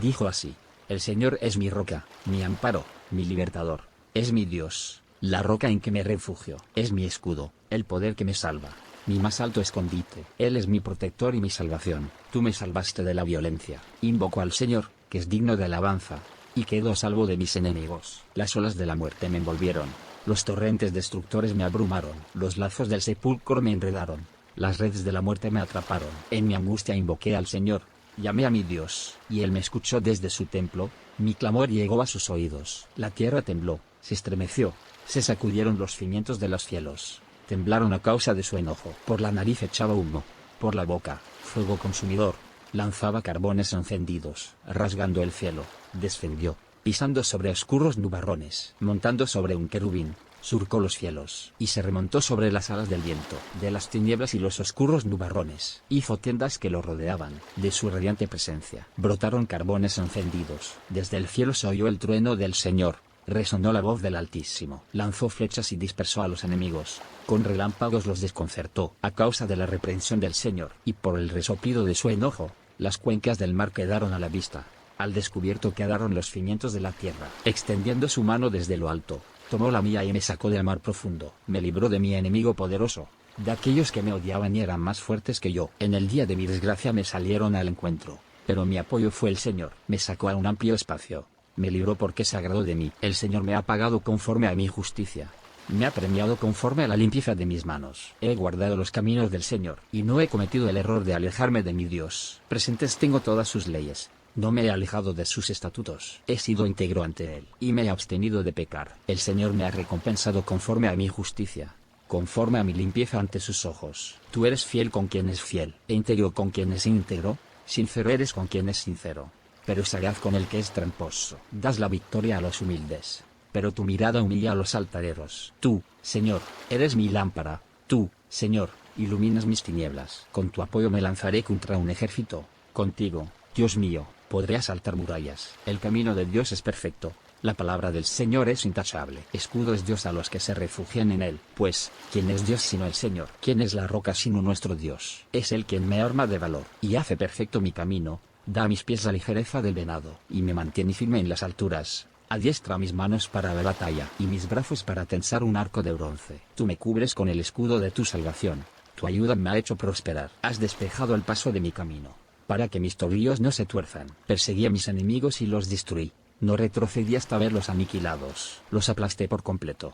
Dijo así: El Señor es mi roca, mi amparo, mi libertador, es mi Dios, la roca en que me refugio, es mi escudo, el poder que me salva, mi más alto escondite. Él es mi protector y mi salvación. Tú me salvaste de la violencia. Invoco al Señor, que es digno de alabanza, y quedo a salvo de mis enemigos. Las olas de la muerte me envolvieron. Los torrentes destructores me abrumaron. Los lazos del sepulcro me enredaron. Las redes de la muerte me atraparon. En mi angustia invoqué al Señor. Llamé a mi Dios, y Él me escuchó desde su templo. Mi clamor llegó a sus oídos. La tierra tembló, se estremeció, se sacudieron los cimientos de los cielos. Temblaron a causa de su enojo. Por la nariz echaba humo, por la boca, fuego consumidor. Lanzaba carbones encendidos. Rasgando el cielo, descendió, pisando sobre oscuros nubarrones. Montando sobre un querubín, surcó los cielos, y se remontó sobre las alas del viento, de las tinieblas y los oscuros nubarrones. Hizo tiendas que lo rodeaban, de su radiante presencia. Brotaron carbones encendidos. Desde el cielo se oyó el trueno del Señor. Resonó la voz del Altísimo. Lanzó flechas y dispersó a los enemigos. Con relámpagos los desconcertó. A causa de la reprensión del Señor, y por el resoplido de su enojo, las cuencas del mar quedaron a la vista. Al descubierto quedaron los cimientos de la tierra. Extendiendo su mano desde lo alto, tomó la mía y me sacó del mar profundo. Me libró de mi enemigo poderoso, de aquellos que me odiaban y eran más fuertes que yo. En el día de mi desgracia me salieron al encuentro, pero mi apoyo fue el Señor. Me sacó a un amplio espacio. Me libró porque se agradó de mí. El Señor me ha pagado conforme a mi justicia. Me ha premiado conforme a la limpieza de mis manos. He guardado los caminos del Señor, y no he cometido el error de alejarme de mi Dios. Presentes tengo todas sus leyes. No me he alejado de sus estatutos. He sido íntegro ante Él, y me he abstenido de pecar. El Señor me ha recompensado conforme a mi justicia, conforme a mi limpieza ante sus ojos. Tú eres fiel con quien es fiel, e íntegro con quien es íntegro. Sincero eres con quien es sincero, pero sagaz con el que es tramposo. Das la victoria a los humildes. pero tu mirada humilla a los altareros. Tú, Señor, eres mi lámpara. Tú, Señor, iluminas mis tinieblas. Con tu apoyo me lanzaré contra un ejército. Contigo, Dios mío, podré asaltar murallas. El camino de Dios es perfecto. La palabra del Señor es intachable. Escudo es Dios a los que se refugian en él. Pues, ¿quién es Dios sino el Señor? ¿Quién es la roca sino nuestro Dios? Es él quien me arma de valor, y hace perfecto mi camino. Da a mis pies la ligereza del venado, y me mantiene firme en las alturas. Adiestra mis manos para la batalla, y mis brazos para tensar un arco de bronce. Tú me cubres con el escudo de tu salvación. Tu ayuda me ha hecho prosperar. Has despejado el paso de mi camino, para que mis tobillos no se tuerzan. Perseguí a mis enemigos y los destruí. No retrocedí hasta verlos aniquilados. Los aplasté por completo.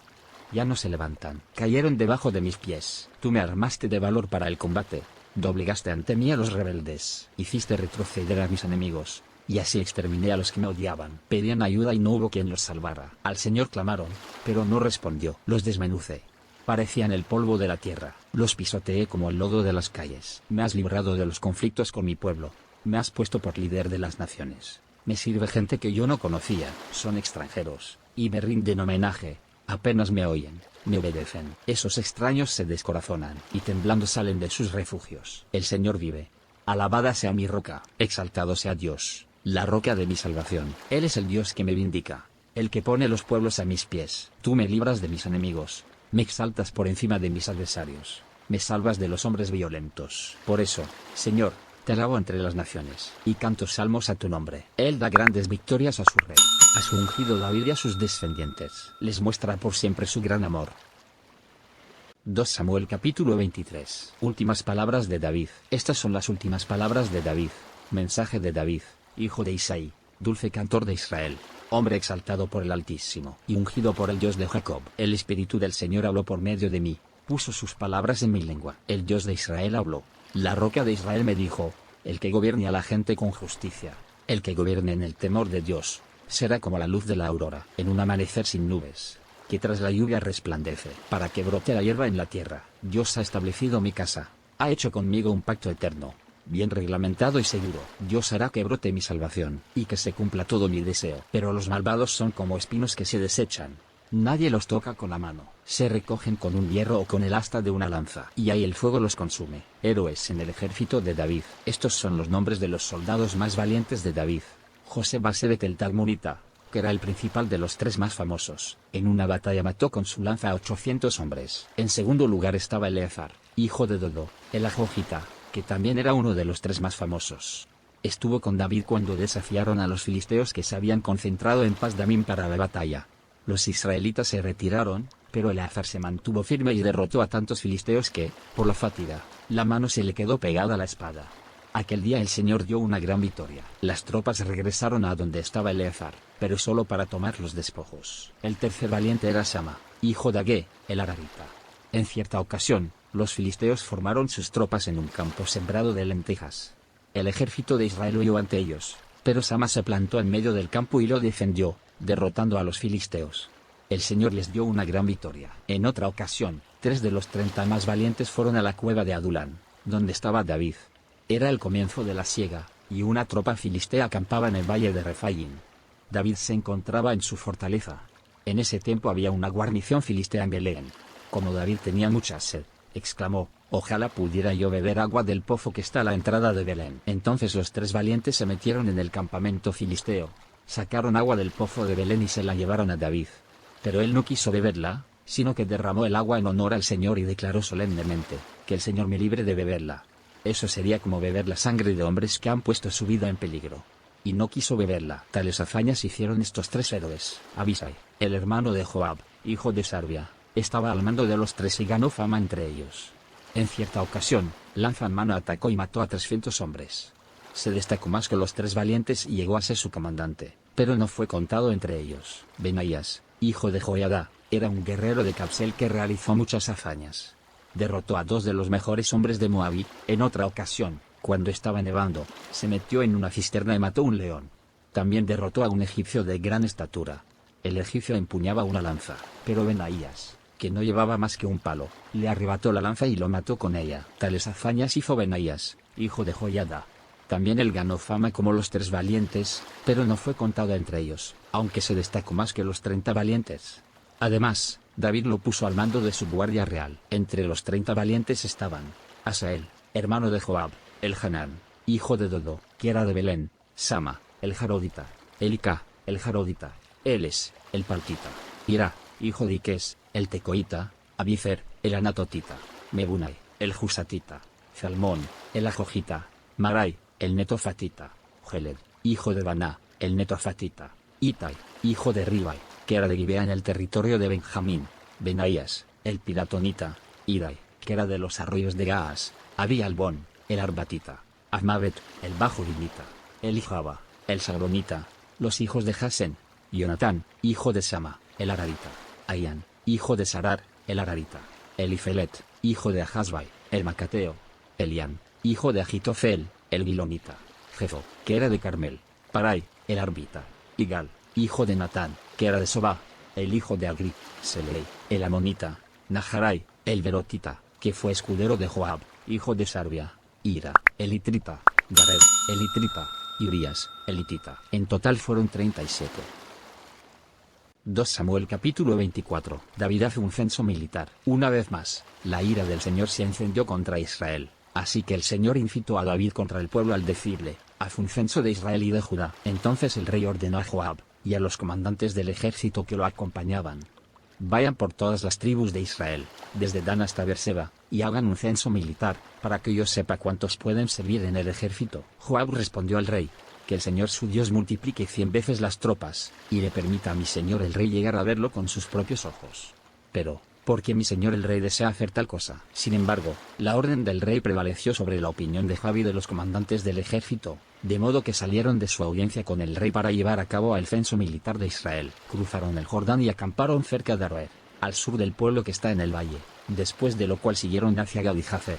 Ya no se levantan. Cayeron debajo de mis pies. Tú me armaste de valor para el combate. Doblegaste ante mí a los rebeldes. Hiciste retroceder a mis enemigos. Y así exterminé a los que me odiaban. Pedían ayuda y no hubo quien los salvara. Al Señor clamaron, pero no respondió. Los desmenucé. Parecían el polvo de la tierra. Los pisoteé como el lodo de las calles. Me has librado de los conflictos con mi pueblo. Me has puesto por líder de las naciones. Me sirve gente que yo no conocía. Son extranjeros, y me rinden homenaje. Apenas me oyen, me obedecen. Esos extraños se descorazonan, y temblando salen de sus refugios. El Señor vive. Alabada sea mi roca, exaltado sea Dios, la roca de mi salvación. Él es el Dios que me vindica, el que pone los pueblos a mis pies. Tú me libras de mis enemigos, me exaltas por encima de mis adversarios, me salvas de los hombres violentos. Por eso, Señor, te alabo entre las naciones, y canto salmos a tu nombre. Él da grandes victorias a su rey, a su ungido David y a sus descendientes. Les muestra por siempre su gran amor. 2 Samuel capítulo 23. Últimas palabras de David. Estas son las últimas palabras de David. Mensaje de David, hijo de Isaí, dulce cantor de Israel, hombre exaltado por el Altísimo, y ungido por el Dios de Jacob. El Espíritu del Señor habló por medio de mí, puso sus palabras en mi lengua. El Dios de Israel habló. La roca de Israel me dijo, el que gobierne a la gente con justicia, el que gobierne en el temor de Dios, será como la luz de la aurora, en un amanecer sin nubes, que tras la lluvia resplandece, para que brote la hierba en la tierra. Dios ha establecido mi casa, ha hecho conmigo un pacto eterno, bien reglamentado y seguro. Dios hará que brote mi salvación, y que se cumpla todo mi deseo. Pero los malvados son como espinos que se desechan. Nadie los toca con la mano, se recogen con un hierro o con el asta de una lanza, y ahí el fuego los consume. Héroes en el ejército de David. Estos son los nombres de los soldados más valientes de David. José Basebet el Talmonita, que era el principal de los 3 más famosos. En una batalla mató con su lanza a 800 hombres. En segundo lugar estaba Eleazar, hijo de Dodo, el Ajojita, que también era uno de los 3 más famosos. Estuvo con David cuando desafiaron a los filisteos que se habían concentrado en Pas-damim para la batalla. Los israelitas se retiraron, pero Eleazar se mantuvo firme y derrotó a tantos filisteos que, por la fatiga, la mano se le quedó pegada a la espada. Aquel día el Señor dio una gran victoria. Las tropas regresaron a donde estaba Eleazar, pero solo para tomar los despojos. El tercer valiente era Sama, hijo de Agé, el Ararita. En cierta ocasión, los filisteos formaron sus tropas en un campo sembrado de lentejas. El ejército de Israel huyó ante ellos, pero Sama se plantó en medio del campo y lo defendió, derrotando a los filisteos. El Señor les dio una gran victoria. En otra ocasión, 3 de los 30 más valientes fueron a la cueva de Adulán, donde estaba David. Era el comienzo de la siega, y una tropa filistea acampaba en el valle de Refaim. David se encontraba en su fortaleza. En ese tiempo había una guarnición filistea en Belén. Como David tenía mucha sed, exclamó, ojalá pudiera yo beber agua del pozo que está a la entrada de Belén. Entonces los 3 valientes se metieron en el campamento filisteo, sacaron agua del pozo de Belén y se la llevaron a David. Pero él no quiso beberla, sino que derramó el agua en honor al Señor y declaró solemnemente, que el Señor me libre de beberla. Eso sería como beber la sangre de hombres que han puesto su vida en peligro. Y no quiso beberla. Tales hazañas hicieron estos 3 héroes. Abisai, el hermano de Joab, hijo de Sarvia, estaba al mando de los 3 y ganó fama entre ellos. En cierta ocasión, lanza en mano atacó y mató a 300 hombres. Se destacó más que los 3 valientes y llegó a ser su comandante, pero no fue contado entre ellos. Benaías, hijo de Joiada, era un guerrero de Capsel que realizó muchas hazañas. Derrotó a 2 de los mejores hombres de Moabí. En otra ocasión, cuando estaba nevando, se metió en una cisterna y mató un león. También derrotó a un egipcio de gran estatura. El egipcio empuñaba una lanza, pero Benaías, que no llevaba más que un palo, le arrebató la lanza y lo mató con ella. Tales hazañas hizo Benaías, hijo de Joiada. También él ganó fama como los 3 valientes, pero no fue contado entre ellos, aunque se destacó más que los 30 valientes. Además, David lo puso al mando de su guardia real. Entre los 30 valientes estaban Asael, hermano de Joab, el Hanán, hijo de Dodo, que era de Belén, Sama, el Jarodita, Elika, el Jarodita, Eles, el Paltita, Ira, hijo de Iques, el Tecoita, Abifer, el Anatotita, Mebunai, el Jusatita, Salmón, el Ajojita, Marai, el Netofatita, Geled, hijo de Baná, el Netofatita, Itai, hijo de Ribai, que era de Gibea en el territorio de Benjamín, Benaías, el Piratonita, Irai, que era de los arroyos de Gaas, Abi-Albón, el Arbatita, Azmavet, el Bajurimita, Elijaba, el Sabronita, los hijos de Jasen, Jonatán, hijo de Sama, el Ararita, Ayan, hijo de Sarar, el Ararita, Elifelet, hijo de Ahasbai, el Macateo, Elián, hijo de Agitofel, el Gilonita, Jefo, que era de Carmel, Parai, el Arbita, Igal, hijo de Natán, que era de Sobá, el hijo de Agri, Selei, el Amonita, Naharai, el Berotita, que fue escudero de Joab, hijo de Sarbia, Ira, el Itrita, Gareb, el Itrita, y Urias, el Hitita. En total fueron 37. 2 Samuel capítulo 24. David hace un censo militar. Una vez más, la ira del Señor se encendió contra Israel. Así que el Señor incitó a David contra el pueblo al decirle: haz un censo de Israel y de Judá. Entonces el rey ordenó a Joab, y a los comandantes del ejército que lo acompañaban: vayan por todas las tribus de Israel, desde Dan hasta Beerseba, y hagan un censo militar, para que yo sepa cuántos pueden servir en el ejército. Joab respondió al rey: que el Señor su Dios multiplique 100 veces las tropas, y le permita a mi señor el rey llegar a verlo con sus propios ojos. Pero, ¿por qué mi señor el rey desea hacer tal cosa? Sin embargo, la orden del rey prevaleció sobre la opinión de Joab y de los comandantes del ejército, de modo que salieron de su audiencia con el rey para llevar a cabo el censo militar de Israel. Cruzaron el Jordán y acamparon cerca de Aroer, al sur del pueblo que está en el valle, después de lo cual siguieron hacia Gad y Jazer.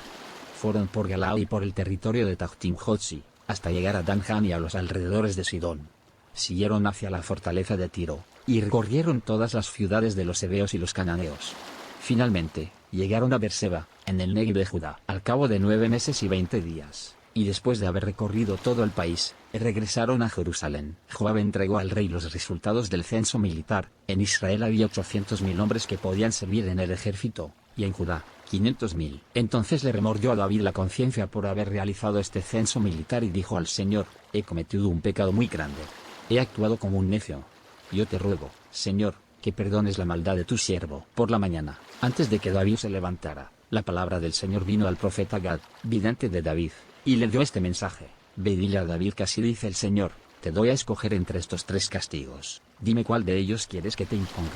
Fueron por Galaad y por el territorio de Tachtim-Hodsi, hasta llegar a Dan-Han y a los alrededores de Sidón. Siguieron hacia la fortaleza de Tiro, y recorrieron todas las ciudades de los heveos y los cananeos. Finalmente, llegaron a Beerseba, en el Negev de Judá, al cabo de 9 meses y 20 días, y después de haber recorrido todo el país, regresaron a Jerusalén. Joab entregó al rey los resultados del censo militar. En Israel había 800.000 hombres que podían servir en el ejército, y en Judá, 500.000. Entonces le remordió a David la conciencia por haber realizado este censo militar y dijo al Señor: he cometido un pecado muy grande. He actuado como un necio. Yo te ruego, Señor, que perdones la maldad de tu siervo. Por la mañana, antes de que David se levantara, la palabra del Señor vino al profeta Gad, vidente de David, y le dio este mensaje: ve y dile a David que así dice el Señor: te doy a escoger entre estos 3 castigos. Dime cuál de ellos quieres que te imponga.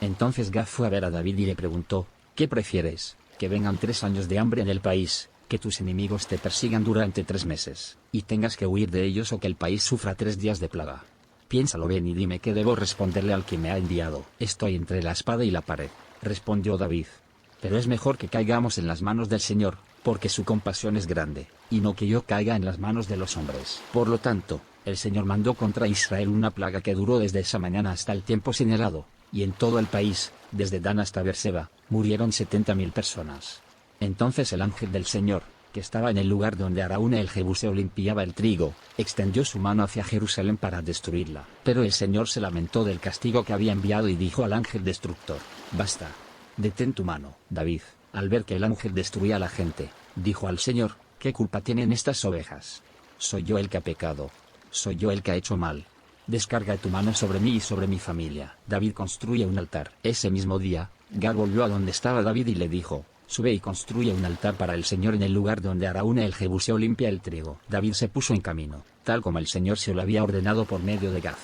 Entonces Gad fue a ver a David y le preguntó: ¿qué prefieres? Que vengan 3 años de hambre en el país, que tus enemigos te persigan durante 3 meses, y tengas que huir de ellos, o que el país sufra 3 días de plaga. Piénsalo bien y dime qué debo responderle al que me ha enviado. Estoy entre la espada y la pared, respondió David. Pero es mejor que caigamos en las manos del Señor, porque su compasión es grande, y no que yo caiga en las manos de los hombres. Por lo tanto, el Señor mandó contra Israel una plaga que duró desde esa mañana hasta el tiempo señalado, y en todo el país, desde Dan hasta Beerseba, murieron 70.000 personas. Entonces el ángel del Señor, que estaba en el lugar donde Araúna el Jebuseo limpiaba el trigo, extendió su mano hacia Jerusalén para destruirla. Pero el Señor se lamentó del castigo que había enviado y dijo al ángel destructor: basta, detén tu mano. David, al ver que el ángel destruía a la gente, dijo al Señor: ¿qué culpa tienen estas ovejas? Soy yo el que ha pecado. Soy yo el que ha hecho mal. Descarga tu mano sobre mí y sobre mi familia. David construye un altar. Ese mismo día, Gad volvió a donde estaba David y le dijo: sube y construye un altar para el Señor en el lugar donde Araúna el Jebuseo limpia el trigo. David se puso en camino, tal como el Señor se lo había ordenado por medio de Gad.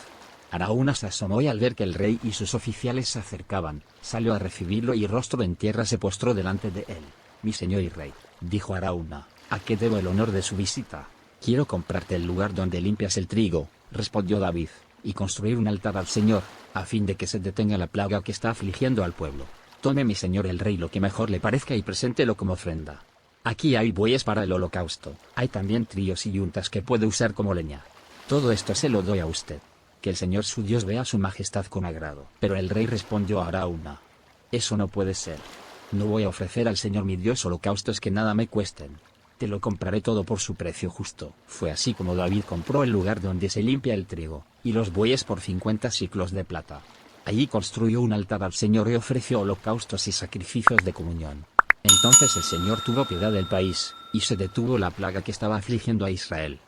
Araúna se asomó y al ver que el rey y sus oficiales se acercaban, salió a recibirlo y rostro en tierra se postró delante de él. Mi señor y rey, dijo Araúna, ¿a qué debo el honor de su visita? Quiero comprarte el lugar donde limpias el trigo, respondió David, y construir un altar al Señor, a fin de que se detenga la plaga que está afligiendo al pueblo. Tome mi señor el rey lo que mejor le parezca y preséntelo como ofrenda. Aquí hay bueyes para el holocausto, hay también trillos y yuntas que puede usar como leña. Todo esto se lo doy a usted. Que el Señor su Dios vea su majestad con agrado. Pero el rey respondió a Araúna: eso no puede ser. No voy a ofrecer al Señor mi Dios holocaustos que nada me cuesten. te lo compraré todo por su precio justo. Fue así como David compró el lugar donde se limpia el trigo, y los bueyes por 50 siclos de plata. Allí construyó un altar al Señor y ofreció holocaustos y sacrificios de comunión. Entonces el Señor tuvo piedad del país, y se detuvo la plaga que estaba afligiendo a Israel.